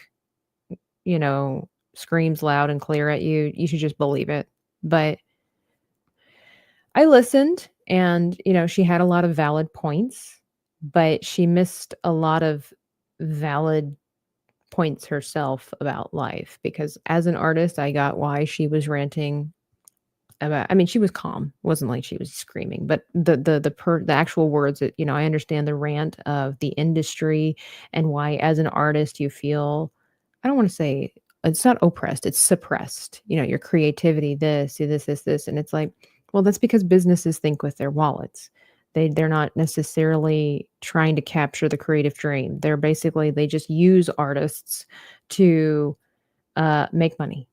S1: screams loud and clear at you, you should just believe it. But I listened, and she had a lot of valid points, but she missed a lot of valid points herself about life, because as an artist, I got why she was ranting about. I mean, she was calm. It wasn't like she was screaming, but the actual words that, I understand the rant of the industry and why as an artist you feel, I don't want to say it's not oppressed, it's suppressed. Your creativity, this. And it's like, well, that's because businesses think with their wallets. They're not necessarily trying to capture the creative dream. They just use artists to make money.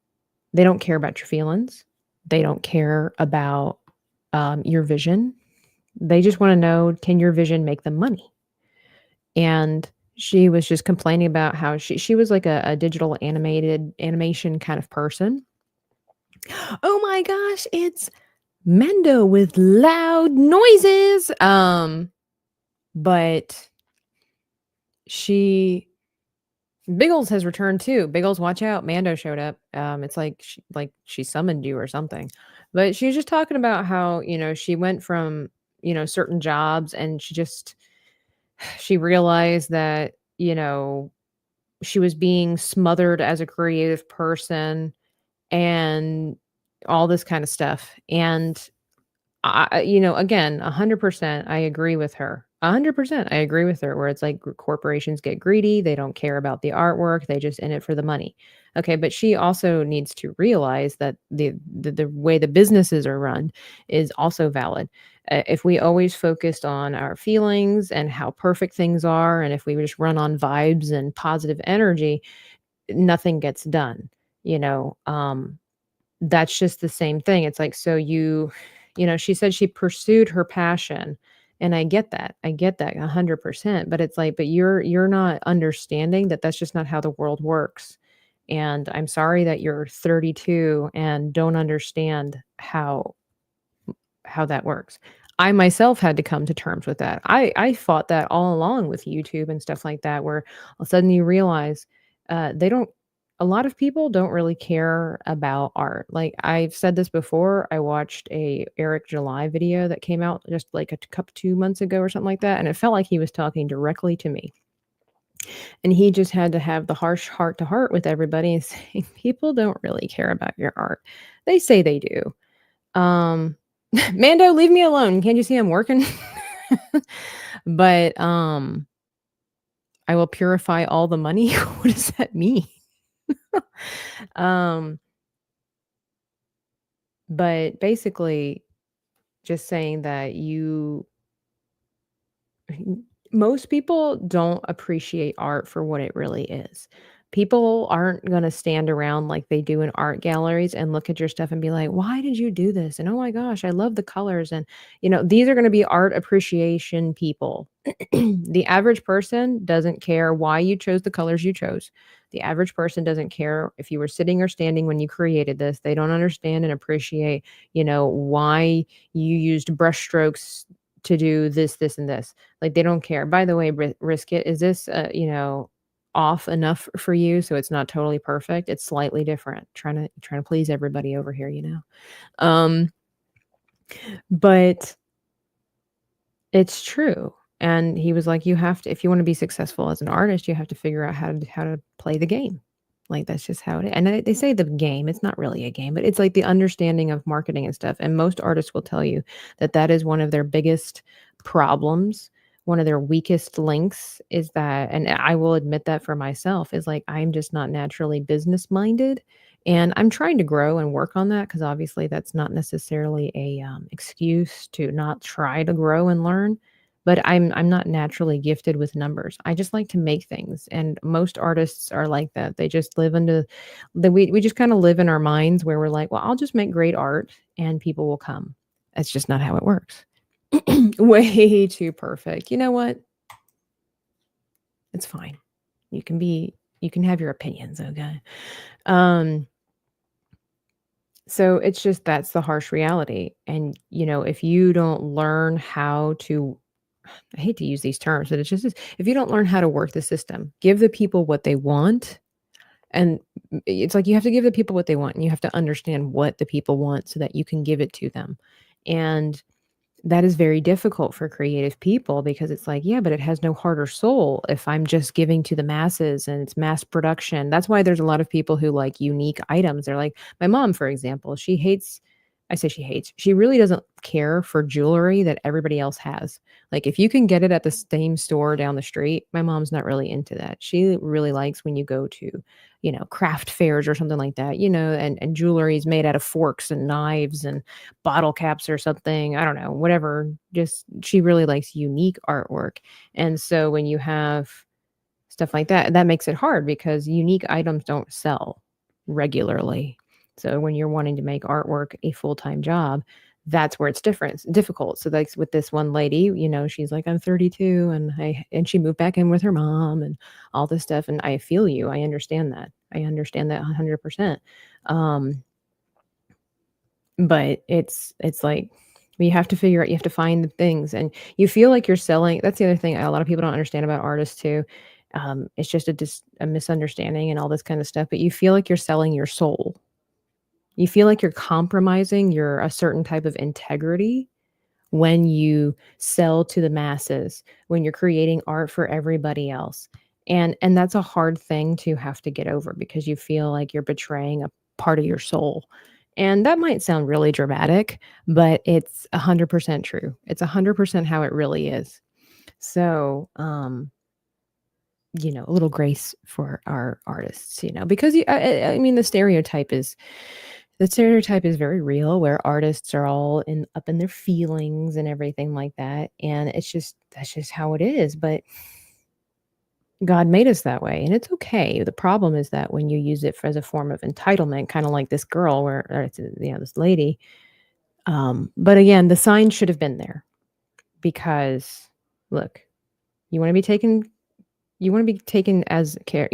S1: They don't care about your feelings. They don't care about your vision. They just want to know, can your vision make them money? And She was just complaining about how she was like a digital animated animation kind of person. Oh my gosh, it's Mendo with loud noises. But she Biggles has returned too. Biggles, watch out. Mando showed up. It's like she summoned you or something. But she was just talking about how, she went from, certain jobs and she realized that, she was being smothered as a creative person and all this kind of stuff. And again, 100% I agree with her. 100% I agree with her where it's like corporations get greedy, they don't care about the artwork, they just in it for the money. Okay, but she also needs to realize that the way the businesses are run is also valid. If we always focused on our feelings and how perfect things are, and if we just run on vibes and positive energy, nothing gets done. You know, that's just the same thing. It's like, so she said she pursued her passion, and I get that. I get that 100%, but it's like, but you're not understanding that that's just not how the world works. And I'm sorry that you're 32 and don't understand how that works. I myself had to come to terms with that. I fought that all along with YouTube and stuff like that, where all of a sudden you realize they don't. A lot of people don't really care about art. Like I've said this before, I watched a Eric July video that came out just like a couple 2 months ago or something like that, and it felt like he was talking directly to me. And he just had to have the harsh heart to heart with everybody and saying, people don't really care about your art. They say they do. Um, Mando, leave me alone. Can't you see I'm working? But, I will purify all the money. What does that mean? Um, but basically just saying that most people don't appreciate art for what it really is. People aren't going to stand around like they do in art galleries and look at your stuff and be like, "Why did you do this?" And "Oh my gosh, I love the colors." And these are going to be art appreciation people. The average person doesn't care why you chose the colors you chose. The average person doesn't care if you were sitting or standing when you created this. They don't understand and appreciate, why you used brush strokes to do this, this, and this. Like, they don't care. By the way, Risk It, is this, off enough for you so it's not totally perfect? It's slightly different. Trying to please everybody over here, you know? Um, but it's true. And he was like, "You have to, if you wanna be successful as an artist, you have to figure out how to play the game." Like, that's just how it is. And they say the game, it's not really a game, but it's like the understanding of marketing and stuff, and most artists will tell you that that is one of their biggest problems, one of their weakest links is that, and I will admit that for myself, is like, I'm just not naturally business minded, and I'm trying to grow and work on that because obviously that's not necessarily a, excuse to not try to grow and learn, but I'm not naturally gifted with numbers. I just like to make things, and most artists are like that. They just live into we just kinda live in our minds where we're like, "Well, I'll just make great art and people will come." That's just not how it works. Way too perfect. You know what? It's fine. You can have your opinions, okay? Um, so it's just that's the harsh reality, and, if you don't learn how to, I hate to use these terms, but it's just this, if you don't learn how to work the system, give the people what they want, and it's like you have to give the people what they want, and you have to understand what the people want so that you can give it to them. And that is very difficult for creative people because it's like, yeah, but it has no heart or soul if I'm just giving to the masses and it's mass production. That's why there's a lot of people who like unique items. They're like my mom, for example, she hates, I say she hates, she really doesn't care for jewelry that everybody else has. Like if you can get it at the same store down the street, my mom's not really into that. She really likes when you go to, craft fairs or something like that, and jewelry is made out of forks and knives and bottle caps or something. I don't know, whatever. Just she really likes unique artwork. And so when you have stuff like that, that makes it hard because unique items don't sell regularly. So when you're wanting to make artwork a full-time job, that's where it's difficult. So like with this one lady, she's like, I'm 32 and she moved back in with her mom and all this stuff. And I feel you. I understand that. I understand that 100%. Um, but it's like you have to figure out, you have to find the things, and you feel like you're selling. That's the other thing a lot of people don't understand about artists too. It's just a misunderstanding and all this kind of stuff, but you feel like you're selling your soul. You feel like you're compromising your a certain type of integrity when you sell to the masses, when you're creating art for everybody else. And that's a hard thing to have to get over because you feel like you're betraying a part of your soul. And that might sound really dramatic, but it's 100% true. It's 100% how it really is. So, a little grace for our artists, because I mean, the stereotype is very real where artists are all up in their feelings and everything like that. And that's just how it is. But God made us that way, and it's okay. The problem is that when you use it as a form of entitlement, kind of like this girl, or it's, this lady. But again, the sign should have been there because, look, you want to be taken you want to be taken as care,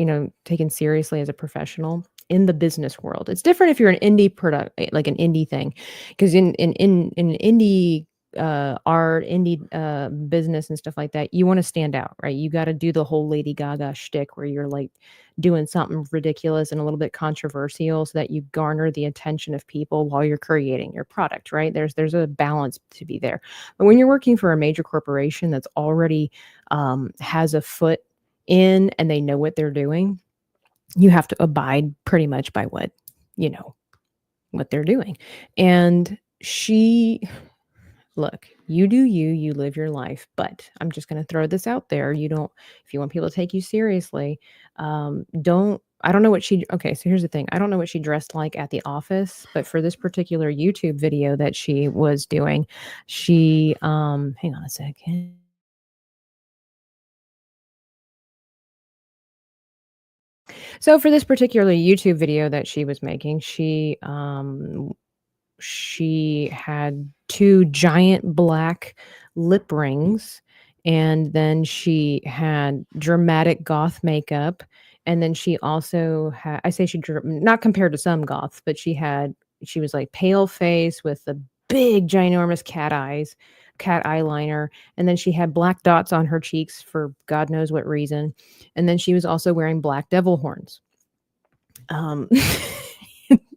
S1: taken seriously as a professional in the business world. It's different if you're an indie product, like an indie thing, because in indie art, indie business and stuff like that, you want to stand out, right? You got to do the whole Lady Gaga shtick where you're like doing something ridiculous and a little bit controversial so that you garner the attention of people while you're creating your product, right? There's a balance to be there. But when you're working for a major corporation that's already has a foot in and they know what they're doing, you have to abide pretty much by you know, what they're doing. And look, you do you, you live your life, but I'm just going to throw this out there. If you want people to take you seriously, I don't know okay, so here's the thing. I don't know what she dressed like at the office, but for this particular YouTube video that she was doing, hang on a second. So for this particular YouTube video that she was making, she had 2 giant black lip rings, and then she had dramatic goth makeup, and then she also had, I say not compared to some goths, but she was, like, pale face with the big ginormous cat eyeliner, and then she had black dots on her cheeks for God knows what reason, and then she was also wearing black devil horns. Um,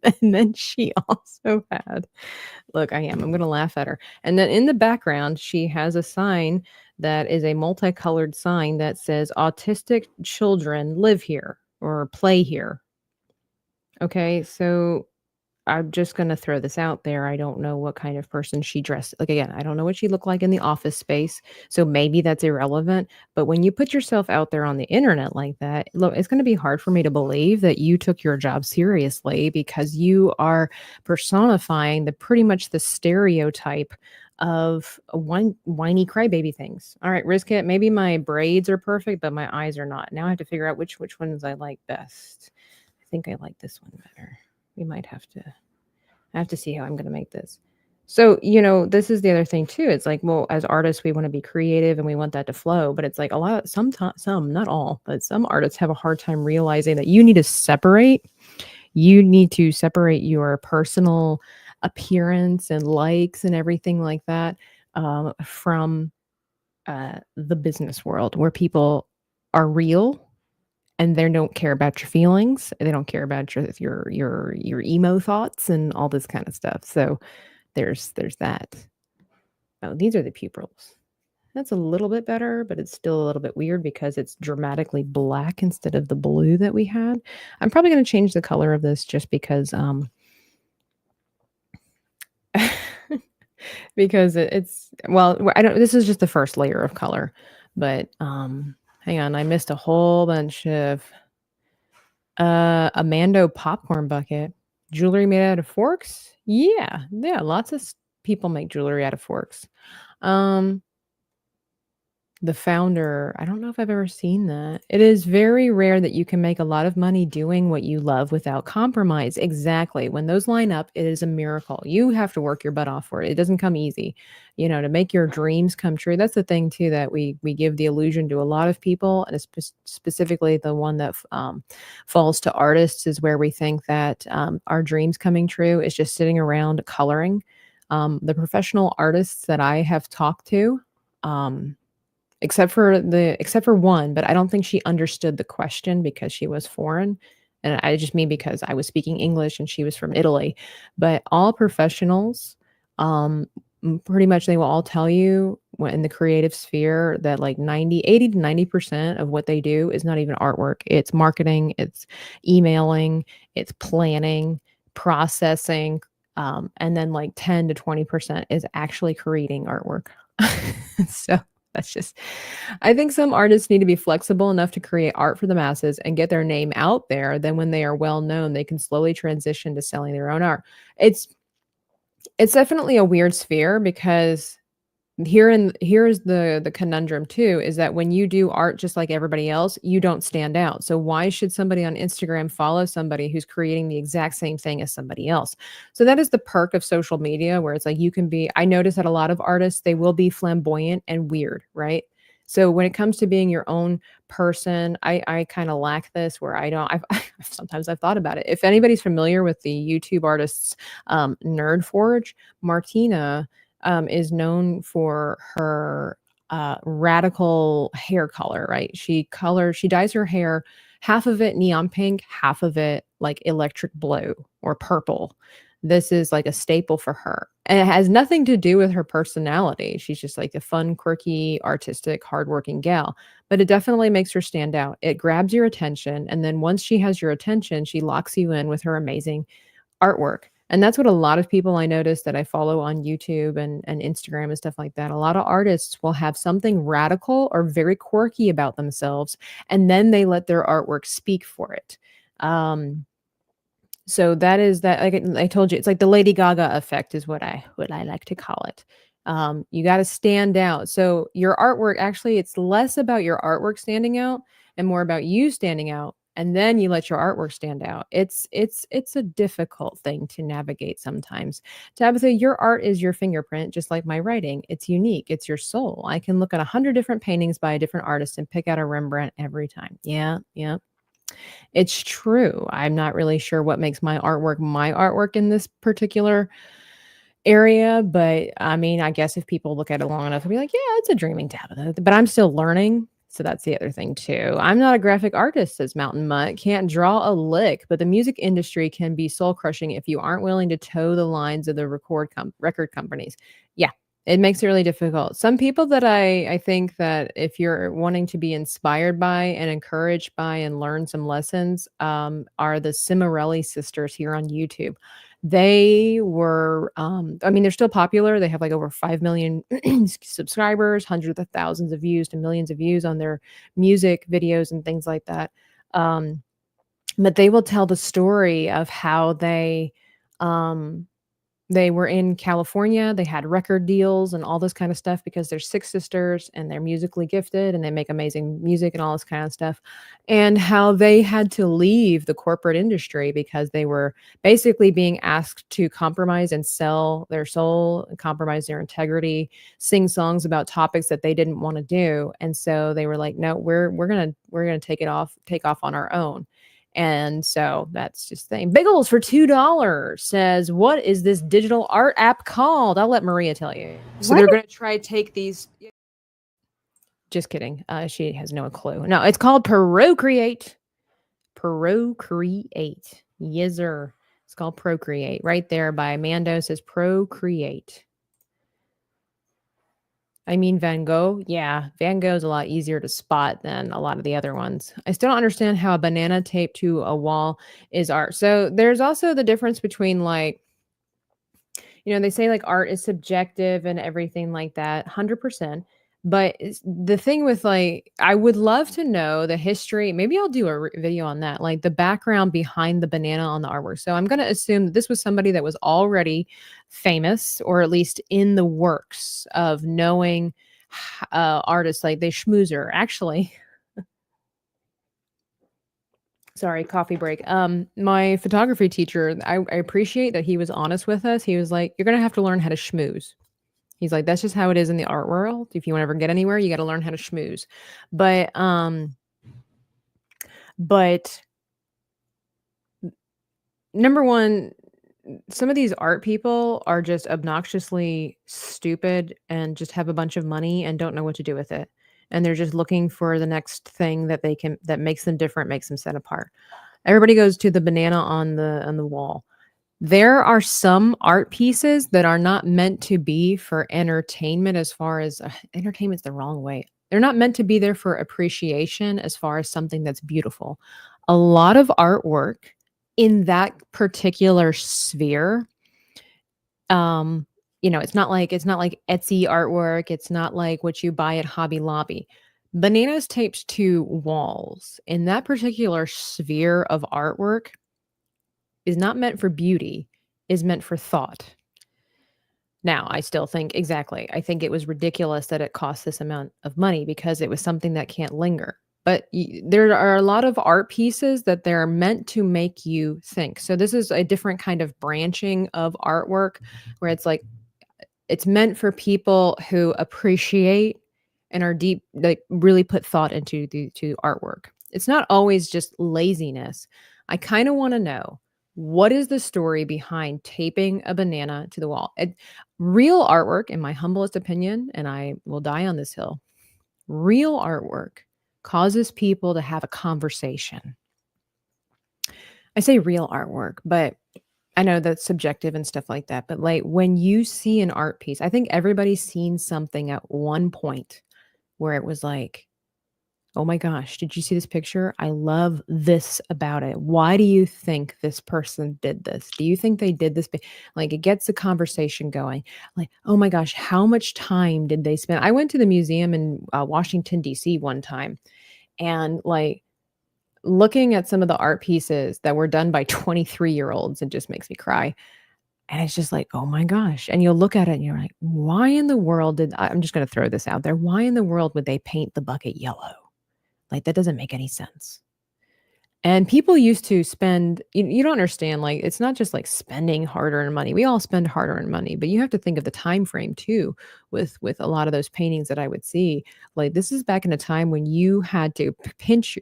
S1: and then she also had look, I'm gonna laugh at her. And then in the background, she has a sign that is a multicolored sign that says autistic children live here or play here. Okay, so I'm just gonna throw this out there. I don't know what kind of person she dressed like. Again, I don't know what she looked like in the office space, so maybe that's irrelevant. But when you put yourself out there on the internet like that, look, it's gonna be hard for me to believe that you took your job seriously because you are personifying pretty much the stereotype of whiny crybaby things. All right, risk it. Maybe my braids are perfect, but my eyes are not. Now I have to figure out which ones I like best. I think I like this one better. We might have to I have to see how I'm gonna make this. So, this is the other thing too. It's like, well, as artists, we want to be creative and we want that to flow, but it's like some, not all, but some artists have a hard time realizing that you need to separate your personal appearance and likes and everything like that from the business world where people are real and they don't care about your feelings. They don't care about your emo thoughts and all this kind of stuff. So there's that. Oh, these are the pupils. That's a little bit better, but it's still a little bit weird because it's dramatically black instead of the blue that we had. I'm probably going to change the color of this just because because it's well, I don't this is just the first layer of color, but hang on, I missed a whole bunch of a Mando popcorn bucket. Jewelry made out of forks? Yeah, yeah, lots of people make jewelry out of forks. Um, The founder, I don't know if I've ever seen that. It is very rare that you can make a lot of money doing what you love without compromise. Exactly. When those line up, it is a miracle. You have to work your butt off for it. It doesn't come easy. You know, to make your dreams come true. That's the thing too that we give the illusion to a lot of people, and specifically the one that falls to artists is where we think that our dreams coming true is just sitting around coloring. The professional artists that I have talked to. Um, except for one, but I don't think she understood the question because she was foreign, and I just mean because I was speaking English and she was from Italy. But all professionals, pretty much they will all tell you when in the creative sphere that like 80 to 90% of what they do is not even artwork. It's marketing, it's emailing, it's planning, processing, and then like 10 to 20% is actually creating artwork. So that's just I think some artists need to be flexible enough to create art for the masses and get their name out there. Then when they are well known, they can slowly transition to selling their own art. It's it's definitely a weird sphere because here's the conundrum too is that when you do art just like everybody else, you don't stand out. So why should somebody on Instagram follow somebody who's creating the exact same thing as somebody else? So that is the perk of social media where it's like you can be I notice that a lot of artists, they will be flamboyant and weird, right? So when it comes to being your own person, I kind of lack this where I don't sometimes I've thought about it. If anybody's familiar with the YouTube artists Nerd Forge, Martina is known for her radical hair color, right? She dyes her hair half of it neon pink, half of it like electric blue or purple. This is like a staple for her. And it has nothing to do with her personality. She's just like a fun, quirky, artistic, hardworking gal. But it definitely makes her stand out. It grabs your attention. And then once she has your attention, she locks you in with her amazing artwork. And that's what a lot of people I notice that I follow on YouTube and Instagram and stuff like that. A lot of artists will have something radical or very quirky about themselves, and then they let their artwork speak for it. Um, so that is that. Like I told you, it's like the Lady Gaga effect is what I like to call it. You got to stand out. So your artwork actually, it's less about your artwork standing out and more about you standing out, and then you let your artwork stand out. It's a difficult thing to navigate sometimes. Tabitha, your art is your fingerprint, just like my writing. It's unique. It's your soul. I can look at 100 different paintings by a different artist and pick out a Rembrandt every time. Yeah, yeah. It's true. I'm not really sure what makes my artwork in this particular area, but I mean, I guess if people look at it long enough, they'll be like, yeah, it's a dreaming Tabitha. But I'm still learning. So that's the other thing too. I'm not a graphic artist, says Mountain Mutt. Can't draw a lick, but the music industry can be soul crushing if you aren't willing to toe the lines of the record companies. Yeah, it makes it really difficult. Some people that I think that if you're wanting to be inspired by and encouraged by and learn some lessons, are the Cimarelli sisters here on YouTube. They were, I mean, they're still popular. They have like over 5 million subscribers, hundreds of thousands of views to millions of views on their music videos and things like that. Um, but they will tell the story of how they were in California, they had record deals and all this kind of stuff because they're 6 sisters and they're musically gifted and they make amazing music and all this kind of stuff, and how they had to leave the corporate industry because they were basically being asked to compromise and sell their soul, and compromise their integrity, sing songs about topics that they didn't wanna do, and so they were like, "No, we're gonna take off on our own." And so that's just the thing. Biggles for $2 says, "What is this digital art app called?" I'll let Maria tell you. So they're
S2: What?
S1: going to try to take these. Just kidding. She has no clue. No, it's called Procreate. Procreate. Yes, sir. It's called Procreate. Right there by Mando says Procreate. I mean, Van Gogh. Yeah, Van Gogh's a lot easier to spot than a lot of the other ones. I still don't understand how a banana taped to a wall is art. So there's also the difference between like, they say like art is subjective and everything like that, 100%. But the thing with like, I would love to know the history. Maybe I'll do a video on that, like the background behind the banana on the artwork. So I'm going to assume that this was somebody that was already famous or at least in the works of knowing artists like they schmoozer. Actually, sorry, coffee break. My photography teacher, I appreciate that he was honest with us. He was like, "You're gonna have to learn how to schmooze." He's like, "That's just how it is in the art world. If you want to ever get anywhere, you got to learn how to schmooze." But but number one, some of these art people are just obnoxiously stupid and just have a bunch of money and don't know what to do with it. And they're just looking for the next thing that they can that makes them different, makes them set apart. Everybody goes to the banana on the wall. There are some art pieces that are not meant to be for entertainment as far as entertainment's the wrong way. They're not meant to be there for appreciation as far as something that's beautiful. A lot of artwork in that particular sphere, um, it's not like Etsy artwork, it's not like what you buy at Hobby Lobby. Bananas taped to walls in that particular sphere of artwork is not meant for beauty, is meant for thought. Now, I still think exactly. I think it was ridiculous that it cost this amount of money because it was something that can't linger. But there are a lot of art pieces that they're meant to make you think. So this is a different kind of branching of artwork where it's like it's meant for people who appreciate and are deep, like really put thought into the to artwork. It's not always just laziness. I kind of want to know what is the story behind taping a banana to the wall. Real artwork, in my humblest opinion, and I will die on this hill. Real artwork causes people to have a conversation. I say real artwork, but I know that's subjective and stuff like that, but, like, when you see an art piece, I think everybody's seen something at one point where it was like, "Oh my gosh, did you see this picture? I love this about it. Why do you think this person did this? Do you think they did this?" Like, it gets the conversation going. Like, "Oh my gosh, how much time did they spend?" I went to the museum in, Washington, DC one time, and, like, looking at some of the art pieces that were done by 23-year-olds, it just makes me cry. And it's just like, "Oh my gosh." And you'll look at it and you're like, "Why in the world did" I'm just gonna throw this out there. Why in the world would they paint the bucket yellow? Like, that doesn't make any sense. And people used to spend you don't understand, like, it's not just, like, spending hard-earned money. We all spend hard-earned money, but you have to think of the time frame too with a lot of those paintings that I would see. Like, this is back in a time when you had to pinch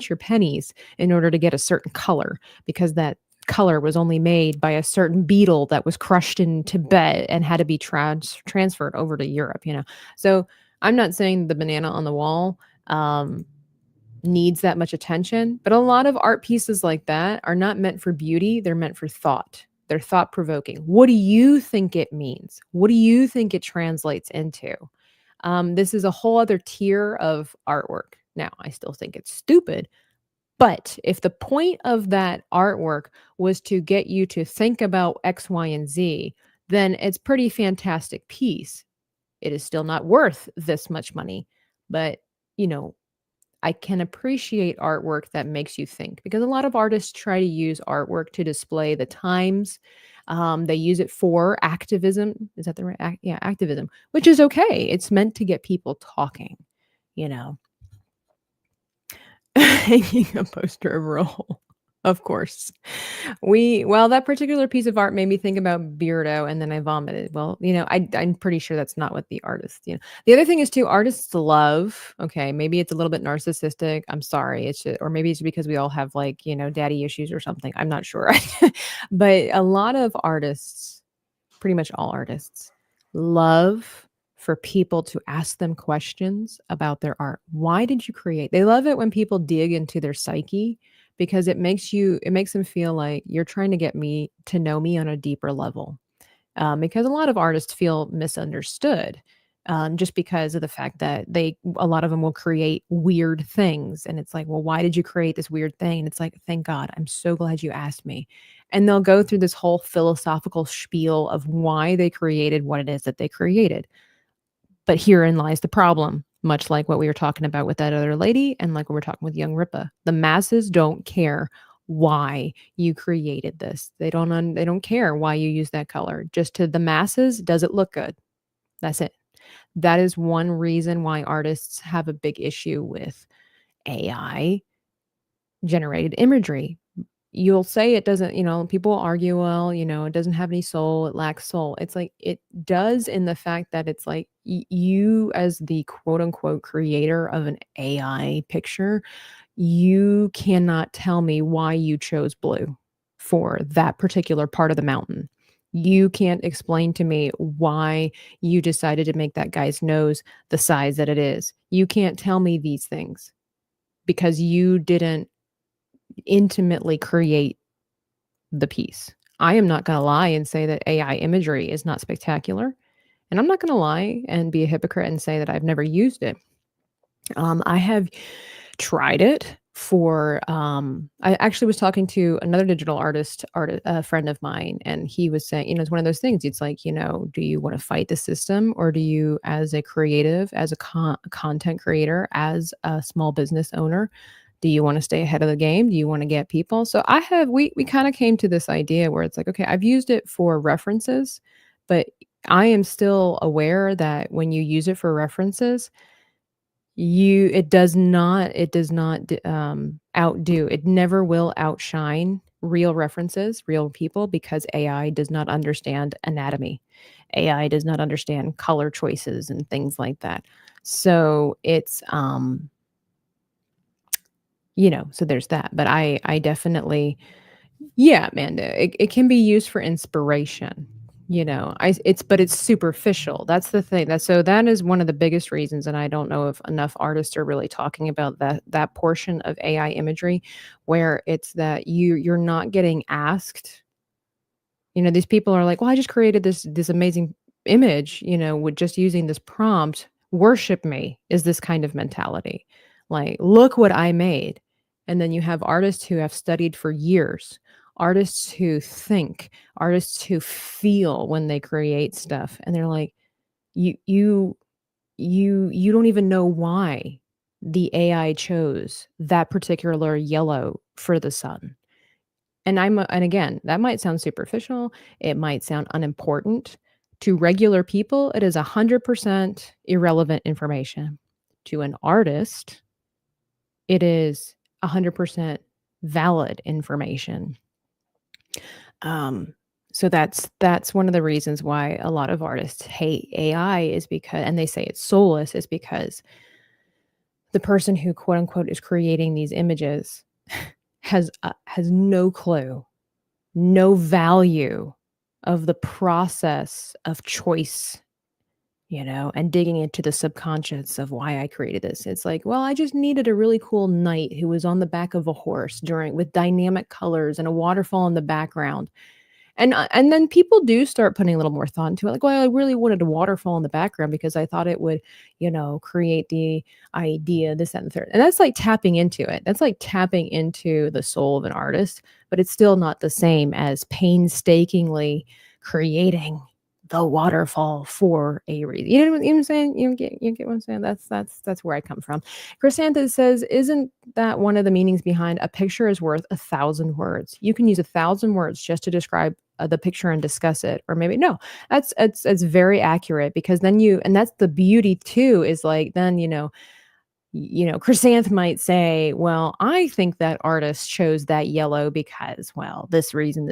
S1: your pennies in order to get a certain color because that color was only made by a certain beetle that was crushed in Tibet and had to be transferred over to Europe, you know? So, I'm not saying the banana on the wall, um needs that much attention. But a lot of art pieces like that are not meant for beauty, they're meant for thought. They're thought provoking. What do you think it means? What do you think it translates into? This is a whole other tier of artwork. Now, I still think it's stupid, but if the point of that artwork was to get you to think about X, Y, and Z, then it's pretty fantastic piece. It is still not worth this much money, but you know, I can appreciate artwork that makes you think because a lot of artists try to use artwork to display the times. They use it for activism. Is that the right? Yeah, activism, which is okay. It's meant to get people talking, you know. Hanging a poster of Roll, of course. Well, that particular piece of art made me think about Beardo, and then I vomited. Well, I'm pretty sure that's not what the artist, The other thing is too, artists love, okay, maybe it's a little bit narcissistic. I'm sorry. It's just, or maybe it's because we all have like, daddy issues or something. I'm not sure. But a lot of artists, pretty much all artists, love for people to ask them questions about their art. Why did you create? They love it when people dig into their psyche because it makes them feel like you're trying to get me to know me on a deeper level. Because a lot of artists feel misunderstood, just because of the fact that a lot of them will create weird things, and it's like, well, why did you create this weird thing? And it's like, thank God, I'm so glad you asked me. And they'll go through this whole philosophical spiel of why they created what it is that they created. But herein lies the problem, much like what we were talking about with that other lady and like what we're talking with young Ripa. The masses don't care why you created this. They don't care why you use that color. Just to the masses, does it look good? That's it. That is one reason why artists have a big issue with AI generated imagery. You'll say it doesn't, people argue, well, it doesn't have any soul, it lacks soul. It's like it does, in the fact that it's like you, as the quote unquote creator of an AI picture, you cannot tell me why you chose blue for that particular part of the mountain. You can't explain to me why you decided to make that guy's nose the size that it is. You can't tell me these things because you didn't intimately create the piece. I am not gonna lie and say that AI imagery is not spectacular, and I'm not gonna lie and be a hypocrite and say that I've never used it. I have tried it for, I actually was talking to another digital artist, a friend of mine, and he was saying, it's one of those things, it's like, do you wanna fight the system, or do you, as a creative, as a content creator, as a small business owner, do you wanna stay ahead of the game? Do you wanna get people? So we kinda came to this idea where it's like, okay, I've used it for references, but I am still aware that when you use it for references, outdo, it never will outshine real references, real people, because AI does not understand anatomy. AI does not understand color choices and things like that. So so there's that. But I definitely, yeah, man, it can be used for inspiration, but it's superficial. That's the thing. That is one of the biggest reasons, and I don't know if enough artists are really talking about that portion of AI imagery, where it's that you're not getting asked. These people are like, "Well, I just created this amazing image, with just using this prompt. Worship me," is this kind of mentality. Like, "Look what I made." And then you have artists who have studied for years, artists who think, artists who feel when they create stuff, and they're like, "You you you don't even know why the AI chose that particular yellow for the sun." And again, that might sound superficial, it might sound unimportant. To regular people, it is 100% irrelevant information. To an artist, it is 100% valid information. Um, so that's one of the reasons why a lot of artists hate AI, is because, and they say it's soulless, is because the person who, quote unquote, is creating these images has no clue, no value of the process of choice, and digging into the subconscious of why I created this. It's like, well, I just needed a really cool knight who was on the back of a horse during with dynamic colors and a waterfall in the background. And then people do start putting a little more thought into it. Like, well, I really wanted a waterfall in the background because I thought it would, create the idea, this, that, and the third. And that's like tapping into it. That's like tapping into the soul of an artist, but it's still not the same as painstakingly creating the waterfall for a reason. You know what I'm saying? You get what I'm saying? That's where I come from. Chrysanthus says, isn't that one of the meanings behind a picture is worth 1,000 words? You can use 1,000 words just to describe the picture and discuss it, or maybe no. That's very accurate, because then and that's the beauty too. Is like, then Chrysanth might say, well, I think that artist chose that yellow because, well, this reason,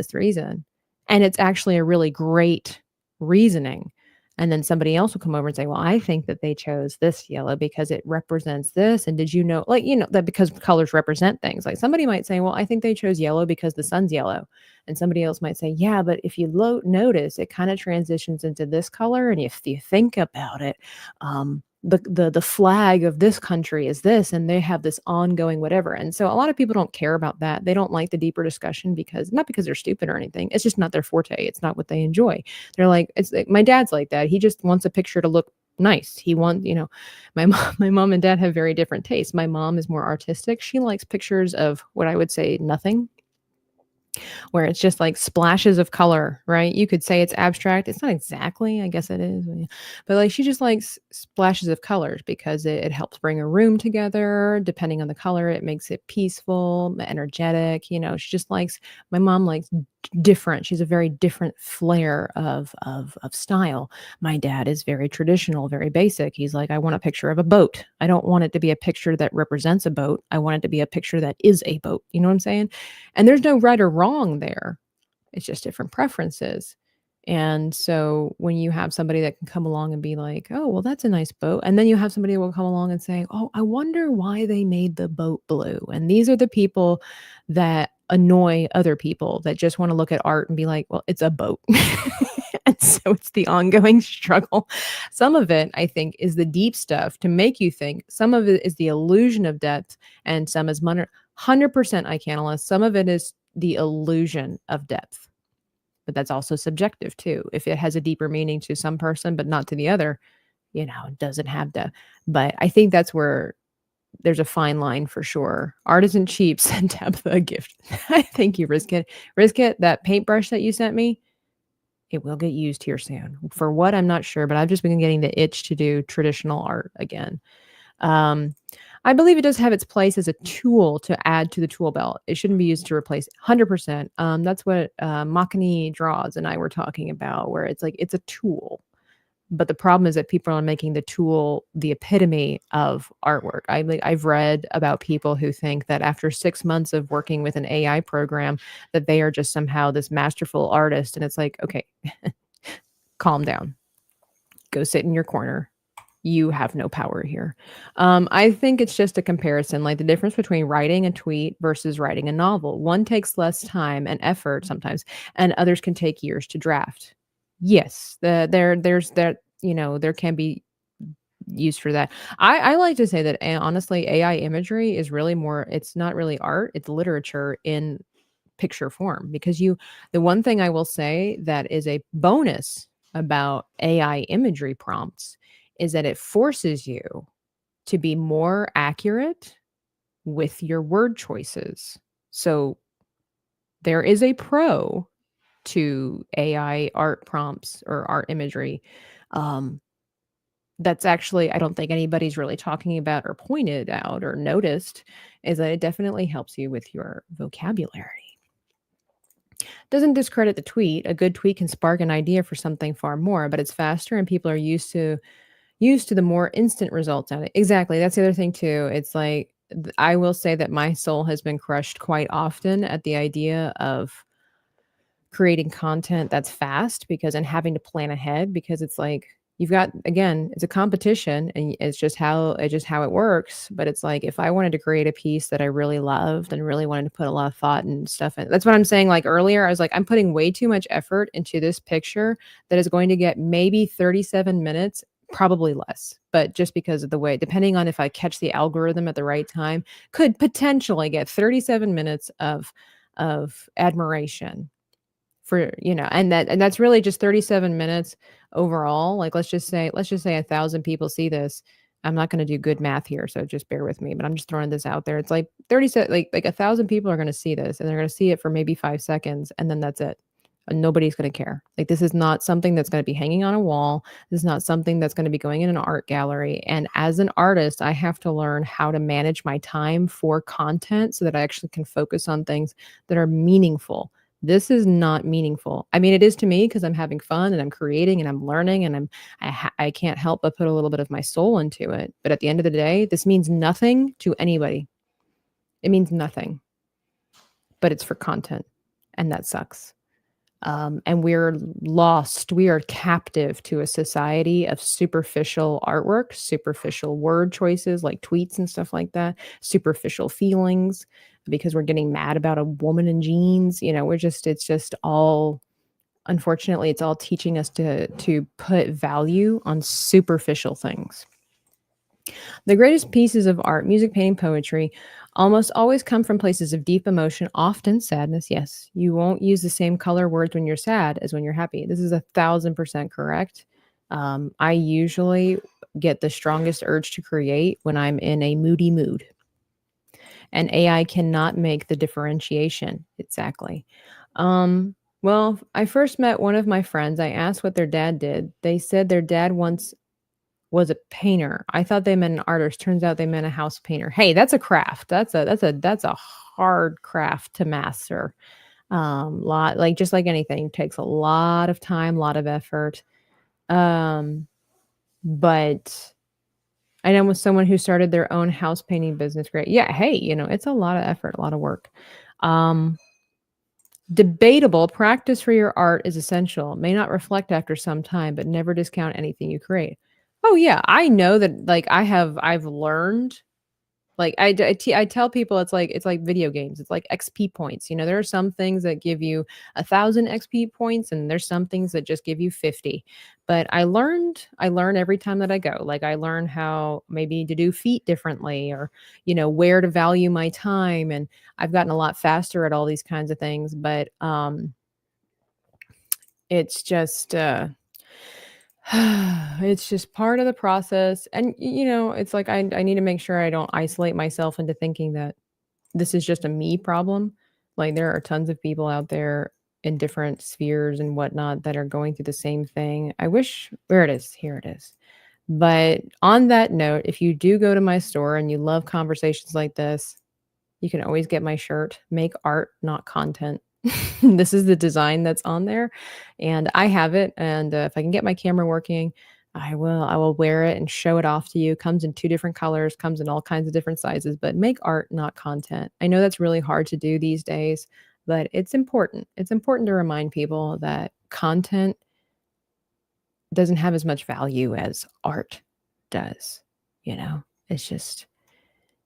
S1: and it's actually a really great reasoning. And then somebody else will come over and say, well, I think that they chose this yellow because it represents this. And did you know, like, that because colors represent things. Like, somebody might say, well, I think they chose yellow because the sun's yellow. And somebody else might say, yeah, but if you notice, it kind of transitions into this color. And if you think about it, the flag of this country is this, and they have this ongoing whatever. And so a lot of people don't care about that. They don't like the deeper discussion, because not because they're stupid or anything. It's just not their forte. It's not what they enjoy. They're like, it's like, my dad's like that. He just wants a picture to look nice. He wants, my mom and dad have very different tastes. My mom is more artistic. She likes pictures of what I would say nothing, where it's just like splashes of color, right? You could say it's abstract. It's not exactly, I guess it is. But like, she just likes splashes of colors because it helps bring a room together. Depending on the color, it makes it peaceful, energetic. She just likes, my mom likes different. She's a very different flair of style. My dad is very traditional, very basic. He's like, I want a picture of a boat. I don't want it to be a picture that represents a boat. I want it to be a picture that is a boat. You know what I'm saying? And there's no right or wrong there. It's just different preferences. And so when you have somebody that can come along and be like, "Oh, well, that's a nice boat." And then you have somebody who will come along and say, "Oh, I wonder why they made the boat blue." And these are the people that annoy other people that just want to look at art and be like, "Well, it's a boat." And so it's the ongoing struggle. Some of it, I think, is the deep stuff to make you think. Some of it is the illusion of depth, and some is 100% iCannalist. Some of it is the illusion of depth. But that's also subjective too. If it has a deeper meaning to some person, but not to the other, it doesn't have depth. But I think that's where there's a fine line for sure. Art isn't cheap. Send Tabitha a gift. Thank you, Riskit. Riskit, that paintbrush that you sent me, it will get used here soon. For what, I'm not sure, but I've just been getting the itch to do traditional art again. I believe it does have its place as a tool to add to the tool belt. It shouldn't be used to replace 100%. That's what Makani Draws and I were talking about, where it's like it's a tool. But the problem is that people are making the tool the epitome of artwork. I've read about people who think that after 6 months of working with an AI program, that they are just somehow this masterful artist. And it's like, okay, calm down. Go sit in your corner. You have no power here. I think it's just a comparison, like the difference between writing a tweet versus writing a novel. One takes less time and effort sometimes, and others can take years to draft. Yes, there's that, there can be used for that. I like to say that honestly, AI imagery is really more, it's not really art, it's literature in picture form. Because the one thing I will say that is a bonus about AI imagery prompts is that it forces you to be more accurate with your word choices. So there is a pro to AI art prompts or art imagery. That's actually, I don't think anybody's really talking about or pointed out or noticed, is that it definitely helps you with your vocabulary. Doesn't discredit the tweet. A good tweet can spark an idea for something far more, but it's faster and people are used to the more instant results out of it. Exactly. That's the other thing too. It's like I will say that my soul has been crushed quite often at the idea of creating content that's fast and having to plan ahead, because it's like you've got, again, it's a competition and it's just how it works. But it's like if I wanted to create a piece that I really loved and really wanted to put a lot of thought and stuff in, that's what I'm saying. Like earlier, I was like, I'm putting way too much effort into this picture that is going to get maybe 37 minutes, probably less, but just because of the way, depending on if I catch the algorithm at the right time, could potentially get 37 minutes of admiration for, and that's really just 37 minutes overall. Like let's just say 1,000 people see this. I'm not going to do good math here, so just bear with me, but I'm just throwing this out there. It's like 37, like 1,000 people are going to see this, and they're going to see it for maybe 5 seconds, and then that's it. And nobody's going to care. Like this is not something that's going to be hanging on a wall. This is not something that's going to be going in an art gallery. And as an artist, I have to learn how to manage my time for content so that I actually can focus on things that are meaningful. This is not meaningful. I mean, it is to me because I'm having fun and I'm creating and I'm learning and I can't help but put a little bit of my soul into it. But at the end of the day, this means nothing to anybody. It means nothing, but it's for content, and that sucks. And we're lost. We are captive to a society of superficial artwork, superficial word choices like tweets and stuff like that, superficial feelings because we're getting mad about a woman in jeans. It's just all, unfortunately, it's all teaching us to put value on superficial things. The greatest pieces of art, music, painting, poetry, almost always come from places of deep emotion, often sadness. Yes, you won't use the same color words when you're sad as when you're happy. This is 1,000% correct. I usually get the strongest urge to create when I'm in a moody mood. And AI cannot make the differentiation. Exactly. Well, I first met one of my friends. I asked what their dad did. They said their dad once was a painter. I thought they meant an artist. Turns out they meant a house painter. Hey, that's a craft. That's a hard craft to master. Lot like just like anything, takes a lot of time, a lot of effort. Um, but I know with someone who started their own house painting business, great. Yeah, hey, it's a lot of effort, a lot of work. Um, Debatable, practice for your art is essential. May not reflect after some time, but never discount anything you create. Oh yeah, I know that like I've learned like I tell people it's like video games. It's like XP points. There are some things that give you 1,000 XP points, and there's some things that just give you 50. But I learn every time that I go. Like I learn how maybe to do feet differently, or where to value my time, and I've gotten a lot faster at all these kinds of things. But it's just it's just part of the process. And it's like I need to make sure I don't isolate myself into thinking that this is just a me problem. Like there are tons of people out there in different spheres and whatnot that are going through the same thing. I wish where it is, here it is. But on that note, if you do go to my store and you love conversations like this, you can always get my shirt, Make Art, Not Content. This is the design that's on there, and I have it, and, if I can get my camera working, I will wear it and show it off to you. Comes in 2 different colors, comes in all kinds of different sizes, but make art, not content. I know that's really hard to do these days, but it's important. It's important to remind people that content doesn't have as much value as art does, you know? It's just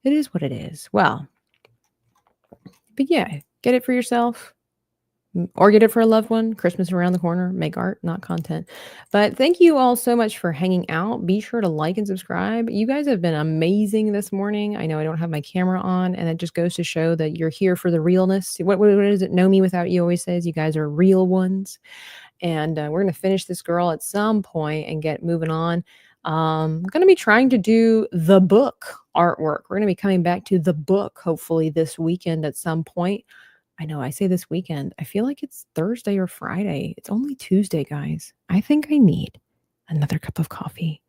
S1: it is what it is. Well, but yeah, get it for yourself. Or get it for a loved one. Christmas around the corner. Make art, not content. But thank you all so much for hanging out. Be sure to like and subscribe. You guys have been amazing this morning. I know I don't have my camera on, and it just goes to show that you're here for the realness. What is it? Know me without you always says. You guys are real ones. And we're going to finish this girl at some point and get moving on. I'm going to be trying to do the book artwork. We're going to be coming back to the book hopefully this weekend at some point. I know I say this weekend. I feel like it's Thursday or Friday. It's only Tuesday, guys. I think I need another cup of coffee.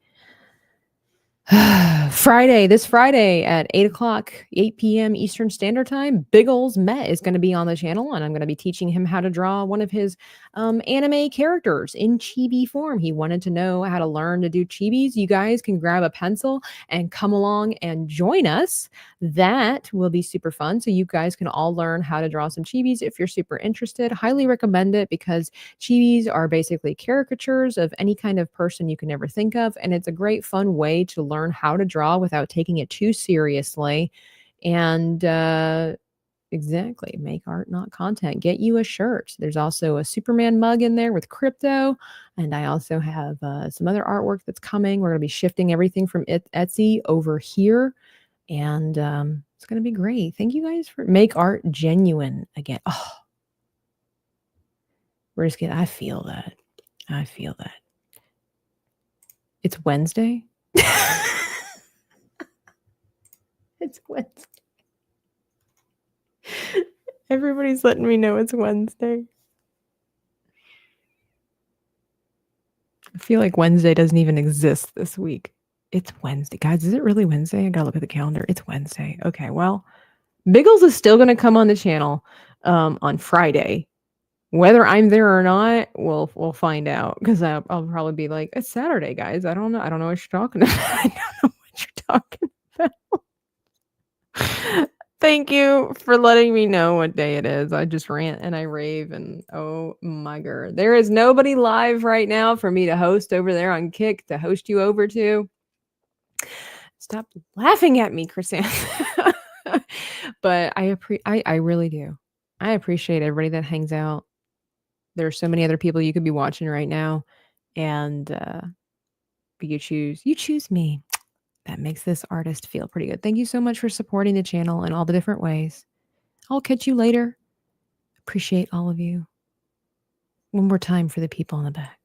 S1: This Friday at 8 o'clock, 8 p.m. Eastern Standard Time, Biggles Met is going to be on the channel, and I'm going to be teaching him how to draw one of his anime characters in chibi form. He wanted to know how to learn to do chibis. You guys can grab a pencil and come along and join us. That will be super fun. So you guys can all learn how to draw some chibis if you're super interested. Highly recommend it because chibis are basically caricatures of any kind of person you can ever think of, and it's a great fun way to learn how to draw without taking it too seriously. And exactly, make art, not content. Get you a shirt. There's also a Superman mug in there with crypto, and I also have some other artwork that's coming. We're going to be shifting everything from Etsy over here, and it's going to be great. Thank you guys for make art genuine again. Oh, we're just getting. I feel that. It's Wednesday. It's Wednesday. Everybody's letting me know it's Wednesday. I feel like Wednesday doesn't even exist this week. It's Wednesday. Guys, is it really Wednesday? I gotta look at the calendar. It's Wednesday. Okay, well, Biggles is still gonna come on the channel on Friday. Whether I'm there or not, we'll find out, because I'll probably be like, it's Saturday, guys. I don't know what you're talking about. I don't know what you're talking about. Thank you for letting me know what day it is. I just rant and I rave, and oh my god. There is nobody live right now for me to host over there on Kick to host you over to. Stop laughing at me, Chrysanthemum. But I really do. I appreciate everybody that hangs out. There are so many other people you could be watching right now, and but you choose me. That makes this artist feel pretty good. Thank you so much for supporting the channel in all the different ways. I'll catch you later. Appreciate all of you. One more time for the people in the back.